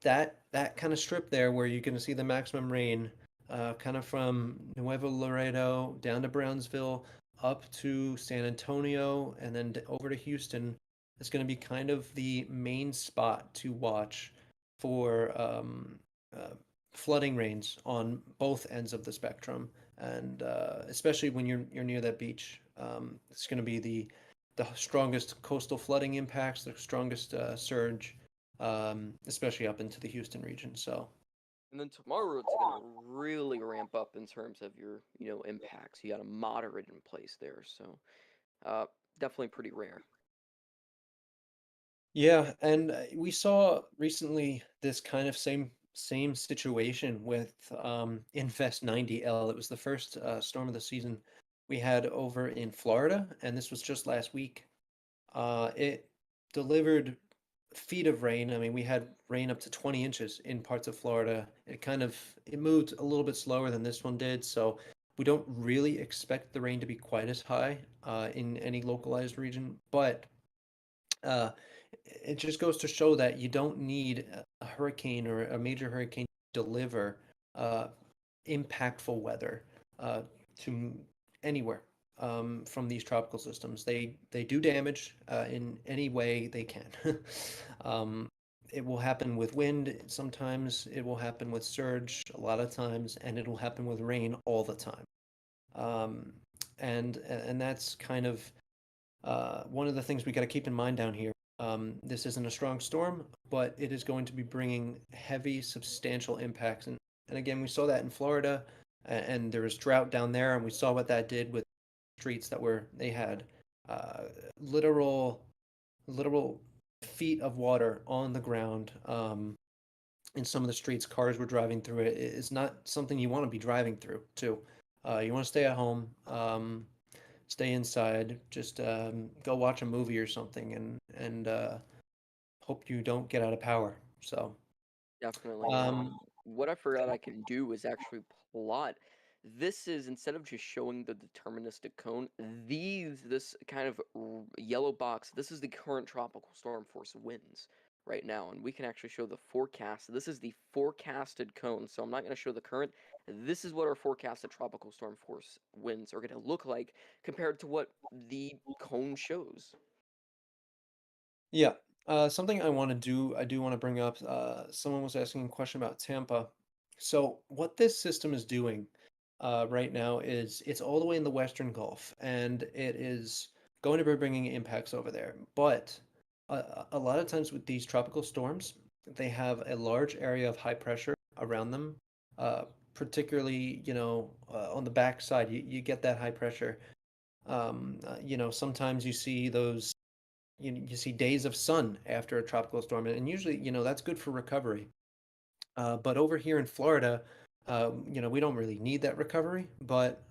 that kind of strip there, where you're going to see the maximum rain, kind of from Nuevo Laredo down to Brownsville, up to San Antonio, and then over to Houston. It's going to be kind of the main spot to watch for uh, flooding rains on both ends of the spectrum, and especially when you're near that beach. It's going to be the strongest coastal flooding impacts, the strongest surge, especially up into the Houston region. So, And then tomorrow it's gonna really ramp up in terms of your, impacts. You got a moderate in place there, so uh, definitely pretty rare. yeah, and we saw recently this kind of same situation with Infest 90L. It was the first storm of the season we had over in Florida, and this was just last week. It delivered feet of rain. I mean, we had rain up to 20 inches in parts of Florida. It moved a little bit slower than this one did, so we don't really expect the rain to be quite as high in any localized region, but uh, it just goes to show that you don't need a hurricane or a major hurricane to deliver uh, impactful weather uh, to anywhere from these tropical systems. They do damage in any way they can. um, it will happen with wind sometimes. It will happen with surge a lot of times, and it will happen with rain all the time. Um, and that's kind of one of the things we got to keep in mind down here. This isn't a strong storm, but it is going to be bringing heavy, substantial impacts. And again, we saw that in Florida, and there was drought down there, and we saw what that did with streets they had uh, literal, literal feet of water on the ground. In some of the streets, cars were driving through it. It's not something you want to be driving through, too. You want to stay at home. Stay inside, just go watch a movie or something, and hope you don't get out of power. So, Definitely. And um, what I forgot I can do is actually plot. This is instead of just showing the deterministic cone, this kind of yellow box, this is the current tropical storm force winds right now. And we can actually show the forecast. This is the forecasted cone. So I'm not going to show the current. This is what our forecasted tropical storm force winds are going to look like compared to what the cone shows. yeah, something I do want to bring up. Someone was asking a question about Tampa. So, what this system is doing right now is it's all the way in the Western Gulf, and it is going to be bringing impacts over there. But a lot of times with these tropical storms, they have a large area of high pressure around them. Uh, Particularly, on the backside, you get that high pressure. Sometimes you see you see days of sun after a tropical storm, and usually, that's good for recovery. But over here in Florida, we don't really need that recovery, but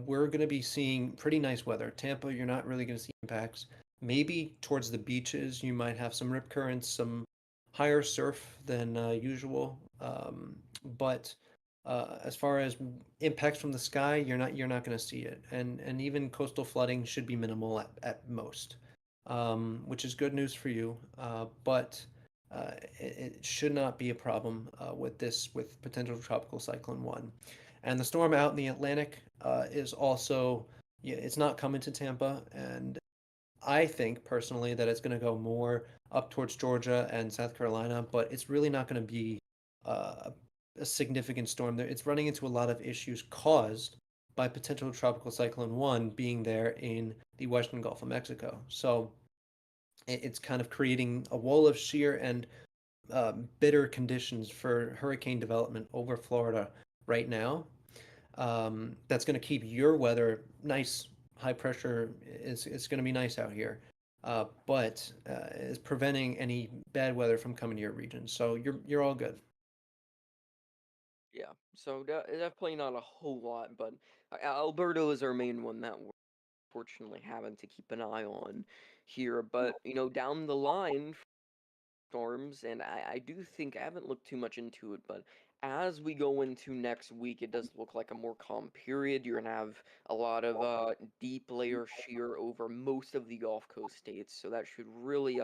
we're going to be seeing pretty nice weather. Tampa, you're not really going to see impacts. Maybe towards the beaches, you might have some rip currents, some higher surf than usual. But as far as impacts from the sky, you're not going to see it, and even coastal flooding should be minimal at most, which is good news for you. But it should not be a problem with potential tropical cyclone one. And the storm out in the Atlantic is also, yeah, it's not coming to Tampa, and I think personally that it's going to go more up towards Georgia and South Carolina, but it's really not going to be uh, a significant storm there. It's running into a lot of issues caused by potential tropical cyclone one being there in the Western Gulf of Mexico. So It's kind of creating a wall of shear and bitter conditions for hurricane development over Florida right now. That's going to keep your weather nice, high pressure. It's going to be nice out here, but is preventing any bad weather from coming to your region. So you're all good. Yeah, so definitely not a whole lot, but Alberto is our main one that we're fortunately having to keep an eye on here. But down the line, storms, and I do think I haven't looked too much into it, but as we go into next week, it does look like a more calm period. You're gonna have a lot of deep layer shear over most of the Gulf Coast states, so that should really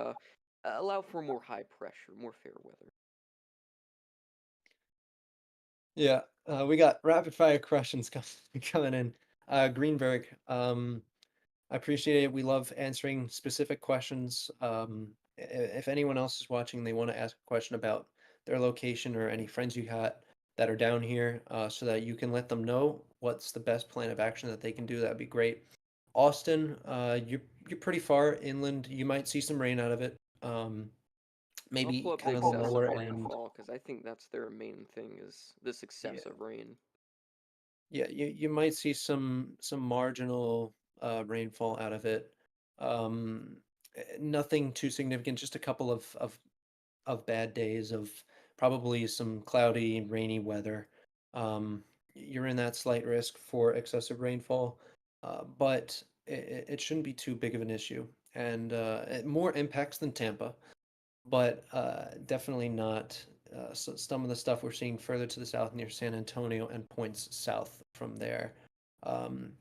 allow for more high pressure, more fair weather. Yeah, we got rapid fire questions coming in. Greenberg, I appreciate it. We love answering specific questions. If anyone else is watching, they want to ask a question about their location or any friends you got that are down here, so that you can let them know what's the best plan of action that they can do, that'd be great. Austin, you're pretty far inland. You might see some rain out of it. I'll pull Maybe up the kind of the excessive lower end. rainfall because I think that's their main thing is this Yeah. excessive rain. Yeah, you might see some marginal rainfall out of it. Um, Nothing too significant, just a couple of bad days of probably some cloudy and rainy weather. You're in that slight risk for excessive rainfall, but it shouldn't be too big of an issue. And more impacts than Tampa, but definitely not some of the stuff we're seeing further to the south near San Antonio and points south from there. Um,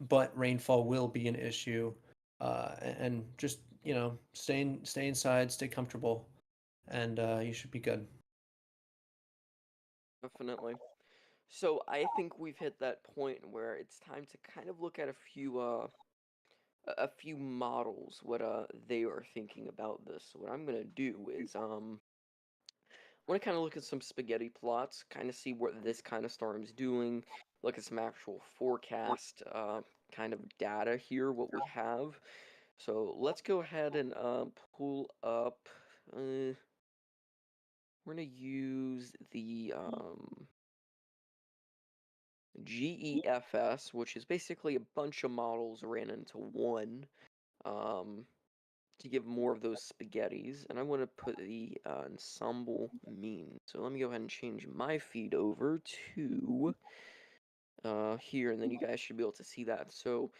but rainfall will be an issue, and just stay inside, stay comfortable, and you should be good. Definitely. So I think we've hit that point where it's time to kind of look at a few models what they are thinking about this. So what I'm gonna do is I want to kind of look at some spaghetti plots, kind of see what this kind of storm's doing, look at some actual forecast kind of data here, what we have. So let's go ahead and pull up. We're gonna use the GEFS, which is basically a bunch of models ran into one. Um, to give more of those spaghettis, and I want to put the ensemble mean. So let me go ahead and change my feed over to here, and then you guys should be able to see that. So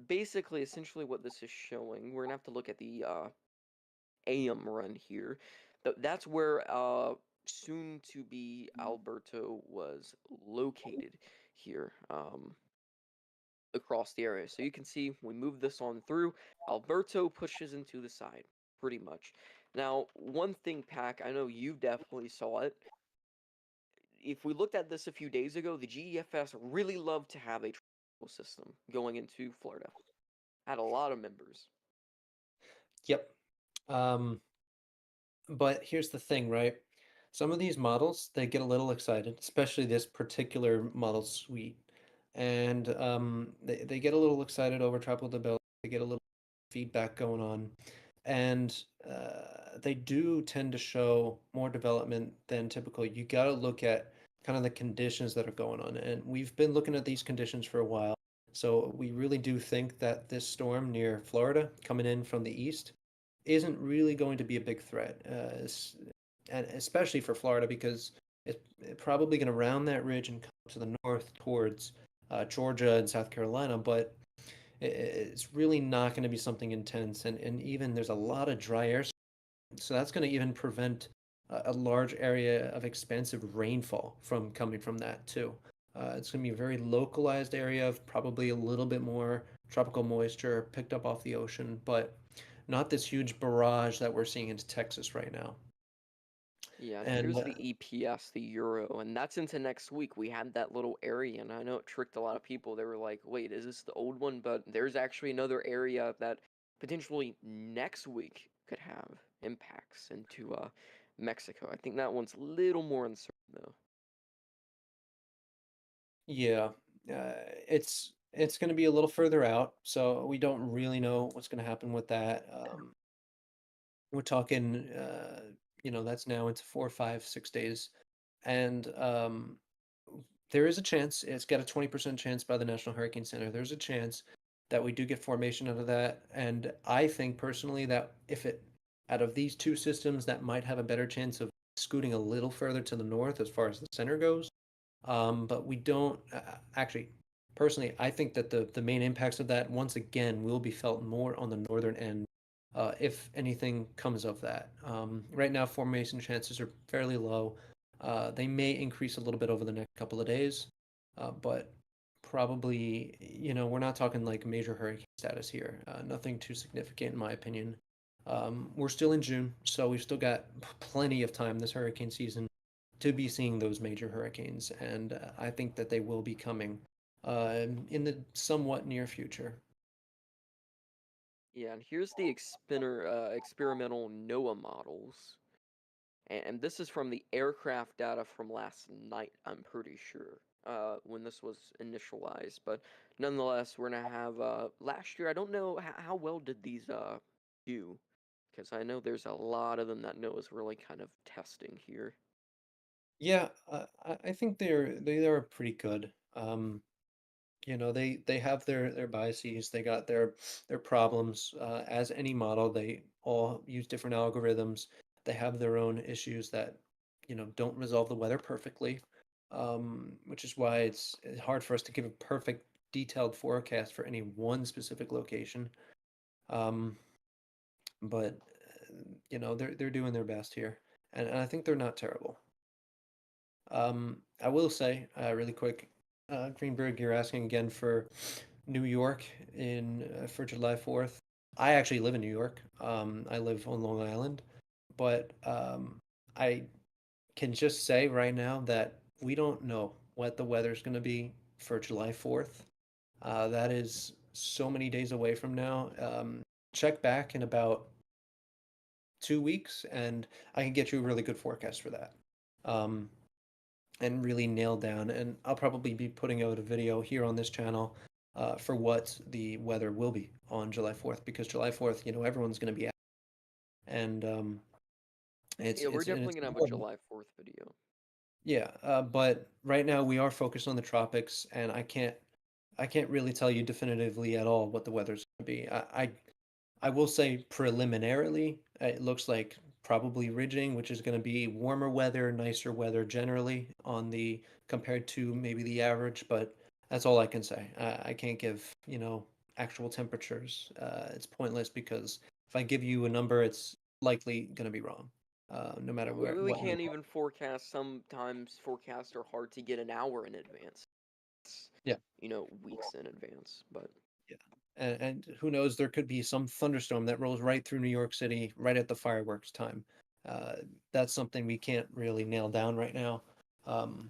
basically, essentially what this is showing, we're gonna have to look at the AM run here. That's where soon to be Alberto was located here. Across the area. So you can see we move this on through. Alberto pushes into the side, pretty much. Now, one thing, Pack, I know you definitely saw it. If we looked at this a few days ago, the GEFS really loved to have a tropical system going into Florida. Had a lot of members. Yep. Um, but here's the thing, right? Some of these models, they get a little excited, especially this particular model suite. And they get a little excited over Tropical Debility. They get a little feedback going on. And they do tend to show more development than typical. You got to look at kind of the conditions that are going on. And we've been looking at these conditions for a while. So we really do think that this storm near Florida coming in from the east isn't really going to be a big threat, and especially for Florida because it's probably going to round that ridge and come to the north towards Georgia and South Carolina, but it's really not going to be something intense. And even there's a lot of dry air, so that's going to even prevent a large area of expansive rainfall from coming from that too. It's going to be a very localized area of probably a little bit more tropical moisture picked up off the ocean, but not this huge barrage that we're seeing into Texas right now. Yeah, and And here's the EPS, the euro, and that's into next week. We had that little area, and I know it tricked a lot of people. They were like, wait, is this the old one? But there's actually another area that potentially next week could have impacts into Mexico. I think that one's a little more uncertain, though. yeah, uh, it's going to be a little further out, so we don't really know what's going to happen with that. We're talking, that's now into 4, 5, 6 days, and there is a chance. It's got a 20% chance by the National Hurricane Center. There's a chance that we do get formation out of that, and I think personally that if it out of these two systems, that might have a better chance of scooting a little further to the north as far as the center goes. But we don't actually. Personally, I think that the main impacts of that once again will be felt more on the northern end, if anything comes of that. Right now, formation chances are fairly low. They may increase a little bit over the next couple of days, but probably, we're not talking like major hurricane status here. Nothing too significant, in my opinion. We're still in June, so we've still got plenty of time this hurricane season to be seeing those major hurricanes, and I think that they will be coming in the somewhat near future. Yeah, and here's the experimental NOAA models. And this is from the aircraft data from last night, I'm pretty sure, when this was initialized. But nonetheless, we're gonna have last year. I don't know how well did these do, because I know there's a lot of them that NOAA's really kind of testing here. Yeah, I think they are pretty good. They have their biases, they got their problems. As any model, they all use different algorithms. They have their own issues that, don't resolve the weather perfectly, which is why it's hard for us to give a perfect detailed forecast for any one specific location. Um, but they're doing their best here, and I think they're not terrible. I will say, really quick, Greenberg, you're asking again for New York in for July 4th. I actually live in New York. I live on Long Island, but I can just say right now that we don't know what the weather's going to be for July 4th. That is so many days away from now. Check back in about 2 weeks, and I can get you a really good forecast for that. Um, and really nail down. And I'll probably be putting out a video here on this channel for what the weather will be on July 4th, because July 4th, everyone's going to be out. And Yeah, we're definitely it's gonna have a important. July 4th video. Yeah, but right now we are focused on the tropics, and I can't really tell you definitively at all what the weather's going to be. I will say preliminarily, it looks like probably ridging, which is going to be warmer weather, nicer weather generally on the compared to maybe the average, but that's all I can say. I can't give, actual temperatures. It's pointless because if I give you a number, it's likely going to be wrong, no matter We what you. can't even forecast. Sometimes forecasts are hard to get an hour in advance. Yeah. Weeks in advance. But Yeah. And who knows, there could be some thunderstorm that rolls right through New York City right at the fireworks time. Uh, that's something we can't really nail down right now. Um,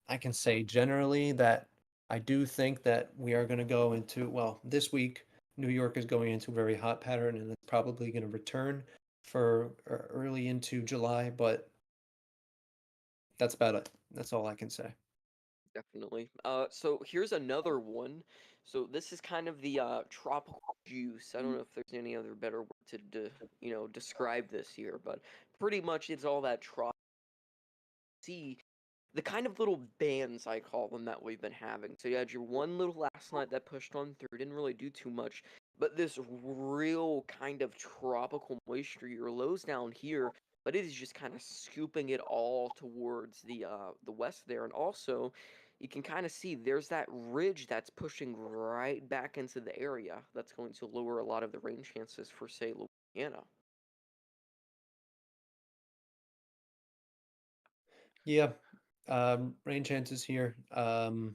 I can say generally that I do think that we are going to go into, well, this week, New York is going into a very hot pattern and it's probably going to return for early into July, but that's about it. That's all I can say. definitely. So here's another one. So this is kind of the tropical juice. I don't know if there's any other better word to describe this here, but pretty much it's all that trop sea, the kind of little bands I call them that we've been having. So you had your one little last night that pushed on through, didn't really do too much, but this real kind of tropical moisture, your lows down here, but it is just kind of scooping it all towards the west there, and also you can kind of see there's that ridge that's pushing right back into the area that's going to lower a lot of the rain chances for say Louisiana. Yeah, rain chances here. You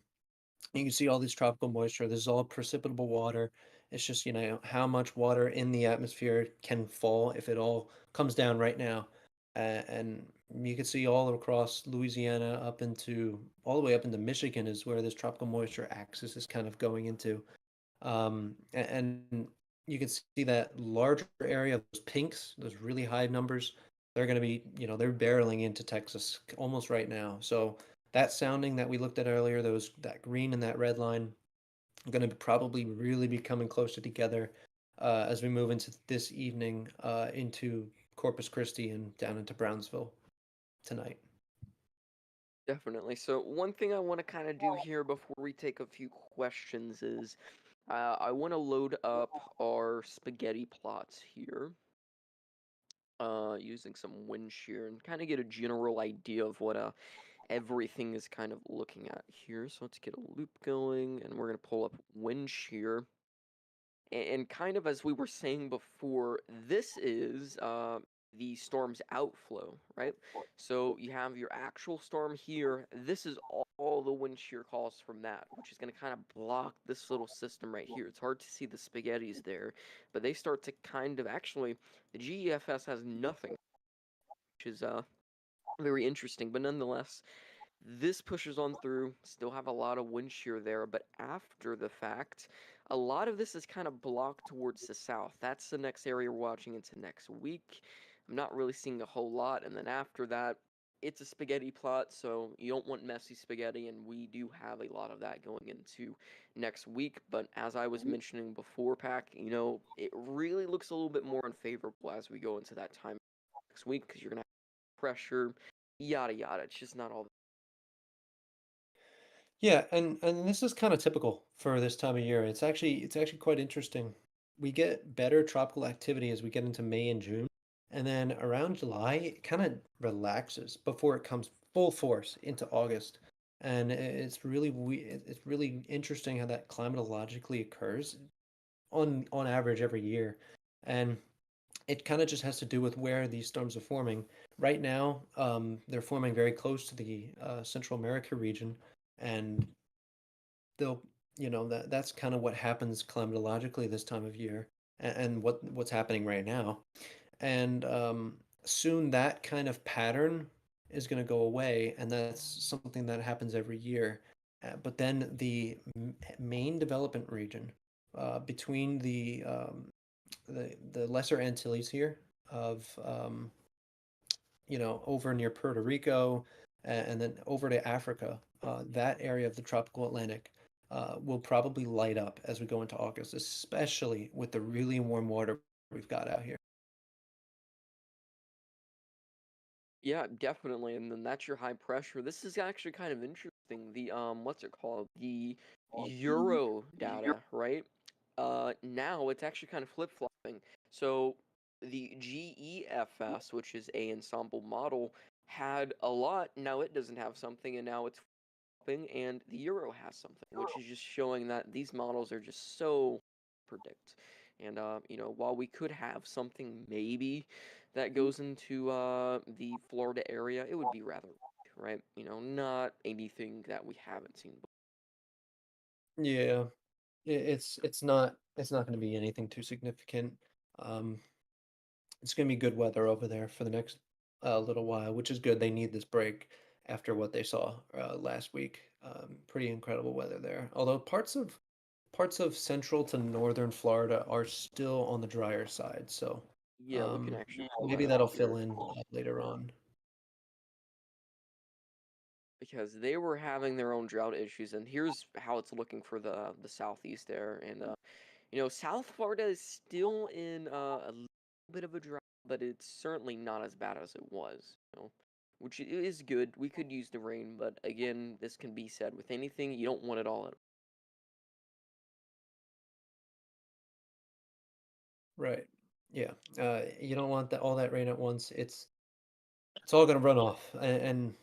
can see all this tropical moisture. This is all precipitable water. It's just, how much water in the atmosphere can fall if it all comes down right now. And you can see all across Louisiana up into all the way up into Michigan is where this tropical moisture axis is kind of going into. And you can see that larger area of those pinks, those really high numbers, they're going to be, they're barreling into Texas almost right now. So that sounding that we looked at earlier, that green and that red line, going to probably really be coming closer together as we move into this evening, into Corpus Christi and down into Brownsville tonight. Definitely. So one thing I want to kind of do here before we take a few questions is I want to load up our spaghetti plots here using some wind shear and kind of get a general idea of what everything is kind of looking at here. So let's get a loop going and we're going to pull up wind shear. And kind of as we were saying before, this is the storm's outflow, right? So you have your actual storm here. This is all the wind shear calls from that, which is going to kind of block this little system right here. It's hard to see the spaghettis there, but they start to kind of actually, the GEFS has nothing, which is very interesting. But nonetheless, this pushes on through, still have a lot of wind shear there, but after the fact, a lot of this is kind of blocked towards the south. That's the next area we're watching into next week. I'm not really seeing a whole lot, and then after that, it's a spaghetti plot, so you don't want messy spaghetti, and we do have a lot of that going into next week. But as I was mentioning before, Pack, it really looks a little bit more unfavorable as we go into that time next week because you're gonna have pressure, yada yada. It's just not all. Yeah, and this is kind of typical for this time of year. It's actually quite interesting. We get better tropical activity as we get into May and June, and then around July it kind of relaxes before it comes full force into August. And it's really interesting how that climatologically occurs on average every year. And it kind of just has to do with where these storms are forming. Right now, they're forming very close to the Central America region, and they'll, that's kind of what happens climatologically this time of year, and what's happening right now. And soon that kind of pattern is going to go away, and that's something that happens every year. But then the main development region between the Lesser Antilles here of over near Puerto Rico and then over to Africa, that area of the tropical Atlantic will probably light up as we go into August, especially with the really warm water we've got out here. Yeah, definitely. And then that's your high pressure. This is actually kind of interesting. The what's it called? The Euro data, right? Now it's actually kind of flip-flopping. So the GEFS, which is a ensemble model, had a lot. Now it doesn't have something, and now it's flipping, and the Euro has something, which is just showing that these models are just so predict. And while we could have something maybe that goes into the Florida area, it would be rather weak, right? Not anything that we haven't seen before. Yeah, it's not going to be anything too significant. Um, it's going to be good weather over there for the next little while, which is good. They need this break after what they saw last week. Pretty incredible weather there. Although parts of central to northern Florida are still on the drier side, so Yeah, we can actually pull that maybe up that'll fill here in later on. because they were having their own drought issues, and here's how it's looking for the southeast there. And South Florida is still in a little bit of a drought, but it's certainly not as bad as it was, which is good. We could use the rain, but again, this can be said with anything. You don't want it all at. Right. Yeah. You don't want all that rain at once. It's all going to run off, and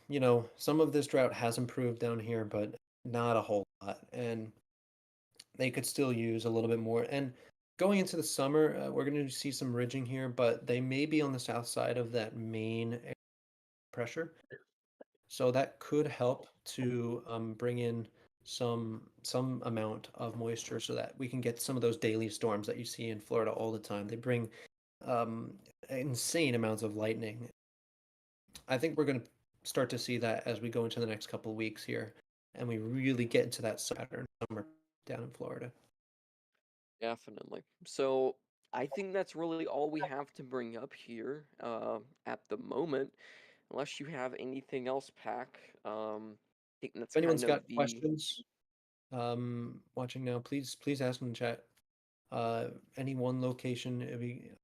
some of this drought has improved down here, but not a whole lot, and they could still use a little bit more. And going into the summer, we're going to see some ridging here, but they may be on the south side of that main pressure. So that could help to bring in some amount of moisture so that we can get some of those daily storms that you see in Florida all the time. They bring um, insane amounts of lightning. I think we're going to start to see that as we go into the next couple of weeks here, and we really get into that pattern summer down in Florida. Definitely. So I think that's really all we have to bring up here at the moment, unless you have anything else, Pack. I think that's If anyone's kind of got the questions watching now, please ask in the chat. uh, any one location.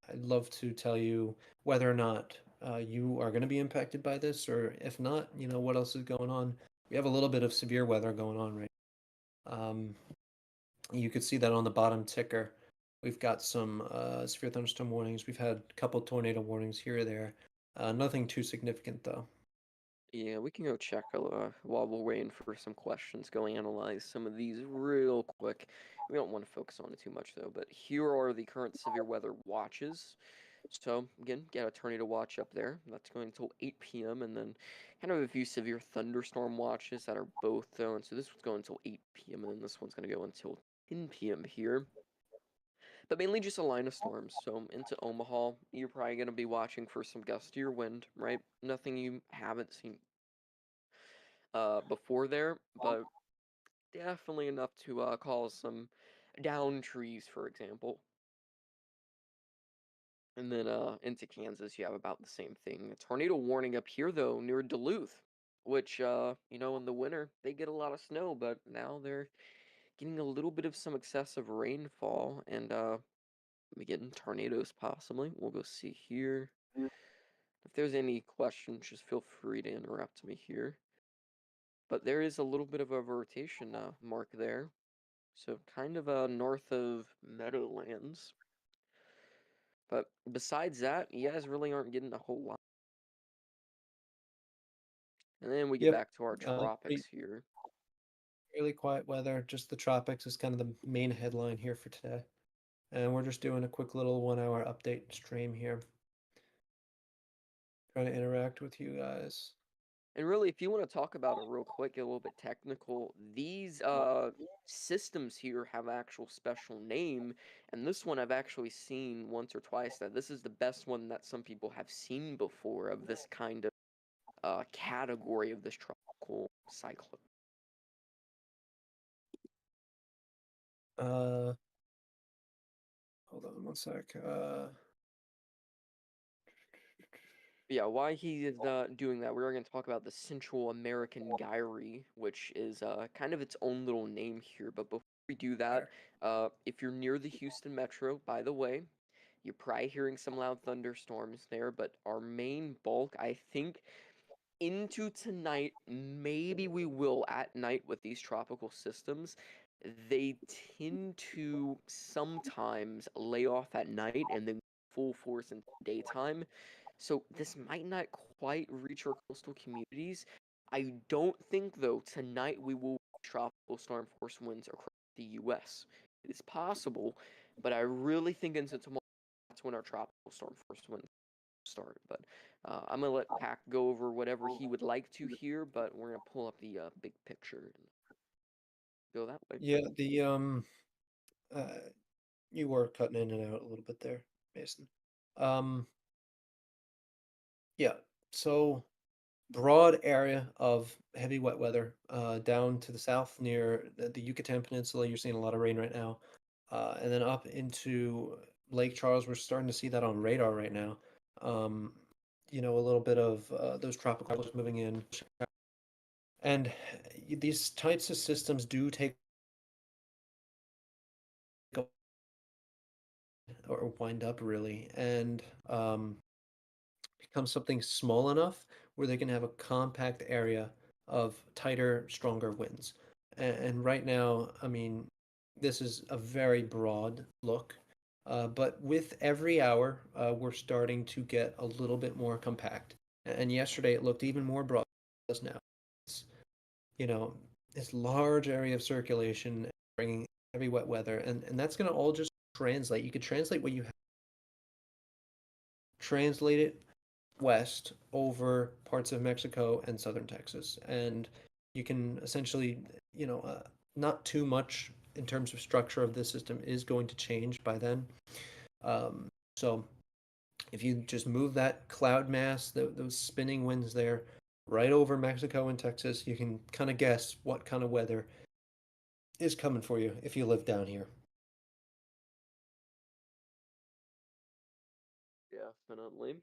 I'd love to tell you whether or not you are going to be impacted by this, or if not, what else is going on. We have a little bit of severe weather going on right now. You could see that on the bottom ticker. We've got some severe thunderstorm warnings. We've had a couple tornado warnings here or there. Nothing too significant though. Yeah, we can go check while we're waiting for some questions. Go analyze some of these real quick. We don't want to focus on it too much though, but here are the current severe weather watches. So again, got a tornado watch up there. That's going until 8 p.m. and then kind of a few severe thunderstorm watches that are both going. So this one's going until 8 p.m. and then this one's going to go until 10 p.m. here. But mainly just a line of storms. So into Omaha, you're probably going to be watching for some gustier wind, right? Nothing you haven't seen before there, but definitely enough to cause some down trees, for example. And then into Kansas, you have about the same thing. A tornado warning up here, though, near Duluth, which, in the winter, they get a lot of snow, but now they're getting a little bit of some excessive rainfall and we getting tornadoes possibly. We'll go see here. If there's any questions, just feel free to interrupt me here. But there is a little bit of a rotation mark there. So kind of north of Meadowlands. But besides that, you guys really aren't getting a whole lot. And then we get Yep. back to our Pretty, tropics here. Really quiet weather. Just the tropics is kind of the main headline here for today. And we're just doing a quick little 1 hour update stream here. Trying to interact with you guys. And really, if you want to talk about it real quick, a little bit technical, these systems here have actual special name, and this one I've actually seen once or twice. That this is the best one that some people have seen before of this kind of category of this tropical cyclone. Uh, Hold on one sec. Yeah, why he is doing that, we are going to talk about the Central American Gyre, which is kind of its own little name here. But before we do that, There. if you're near the Houston metro, by the way, you're probably hearing some loud thunderstorms there. But our main bulk, I think, into tonight, maybe we will at night with these tropical systems. They tend to sometimes lay off at night and then full force in daytime. So this might not quite reach our coastal communities. I don't think though tonight we will reach tropical storm force winds across the US. It is possible, but I really think into tomorrow that's when our tropical storm force winds start. But I'm gonna let Pac go over whatever he would like to hear, but we're gonna pull up the big picture and go that way. Yeah, uh, you were cutting in and out a little bit there, Mason. Um, yeah, so broad area of heavy wet weather down to the south near the Yucatan Peninsula. You're seeing a lot of rain right now. And then up into Lake Charles, we're starting to see that on radar right now. Um, a little bit of those tropical clouds moving in. And these types of systems do take or wind up really and become something small enough where they can have a compact area of tighter, stronger winds. And right now, I mean, this is a very broad look. But with every hour, we're starting to get a little bit more compact. And yesterday it looked even more broad than it does now. It's, you know, this large area of circulation bringing heavy wet weather, and that's going to all just translate. You could translate what you have, translate it west over parts of Mexico and southern Texas. And you can essentially, not too much in terms of structure of the system is going to change by then. So if you just move that cloud mass, those spinning winds there, right over Mexico and Texas, you can kind of guess what kind of weather is coming for you if you live down here. Definitely.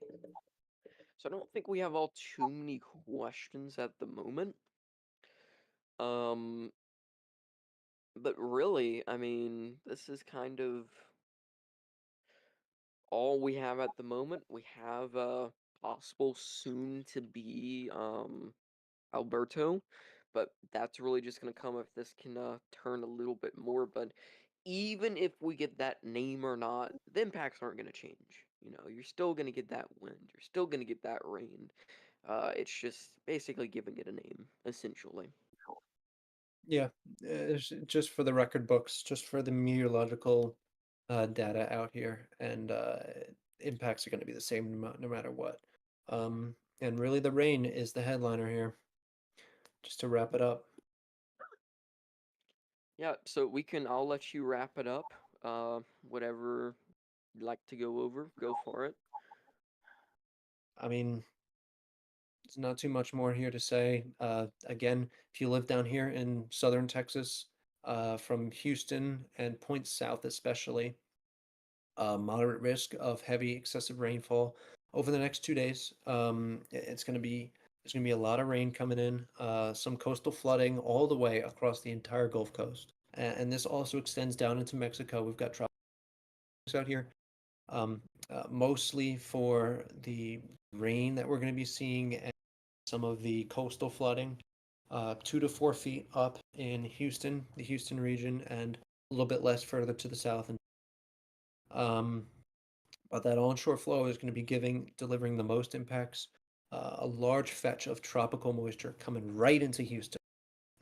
So I don't think we have all too many questions at the moment. Um, but really, I mean, this is kind of all we have at the moment. We have possible soon to be Alberto, but that's really just gonna come if this can turn a little bit more. But even if we get that name or not, the impacts aren't gonna change. You know, you're still gonna get that wind. You're still gonna get that rain. It's just basically giving it a name, essentially. Yeah, just for the record books, just for the meteorological data out here, and impacts are going to be the same no matter what. And really, the rain is the headliner here. Just to wrap it up, Yeah, so we can. I'll let you wrap it up. Whatever you'd like to go over, go for it. I mean, there's not too much more here to say. Again, if you live down here in southern Texas, from Houston and points south especially, moderate risk of heavy excessive rainfall over the next 2 days. It's going to be there's going to be a lot of rain coming in, some coastal flooding all the way across the entire Gulf Coast, and this also extends down into Mexico. We've got tropics out here, um, mostly for the rain that we're going to be seeing and some of the coastal flooding. 2 to 4 feet up in Houston, the Houston region, and a little bit less further to the south. And um, but that onshore flow is going to be delivering the most impacts. A large fetch of tropical moisture coming right into Houston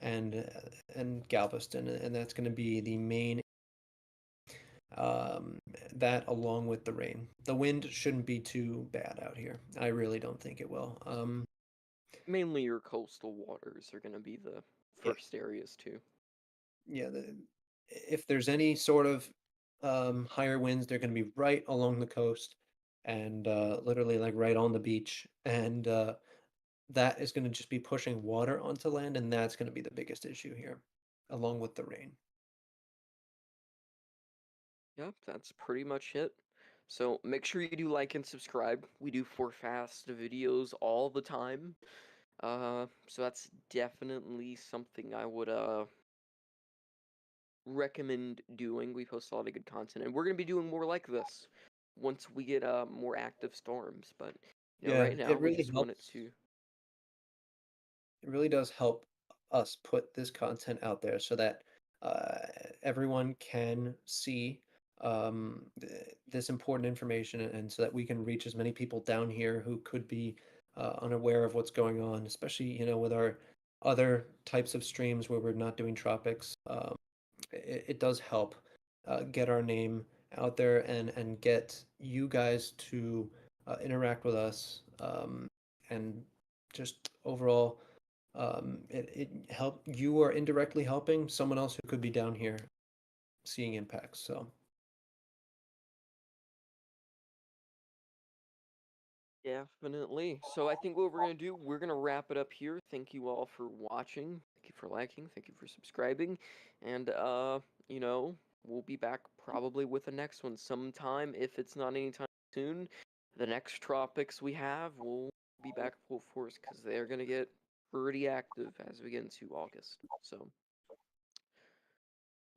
and Galveston, and that's going to be the main. Um, that along with the rain, the wind shouldn't be too bad out here. I really don't think it will. Mainly your coastal waters are gonna be the Yeah, first areas too. yeah. If there's any sort of higher winds, they're going to be right along the coast and literally like right on the beach, and that is going to just be pushing water onto land, and that's going to be the biggest issue here, along with the rain. Yep, that's pretty much it. So make sure you do like and subscribe. We do forecast videos all the time. So that's definitely something I would recommend doing. We post a lot of good content, and we're gonna be doing more like this once we get more active storms. But Yeah, right now it we really just wanted helps. to. It really does help us put this content out there so that uh, everyone can see this important information, and so that we can reach as many people down here who could be unaware of what's going on, especially with our other types of streams where we're not doing tropics. It does help get our name out there and get you guys to interact with us, and just overall, it help you are indirectly helping someone else who could be down here seeing impacts. So Definitely. So I think what we're gonna do, we're gonna wrap it up here. Thank you all for watching. Thank you for liking. Thank you for subscribing. And you know, we'll be back probably with the next one sometime. If it's not anytime soon, the next tropics we have will be back full force because they're gonna get pretty active as we get into August. So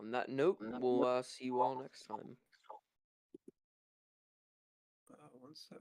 on that note, we'll see you all next time. one sec.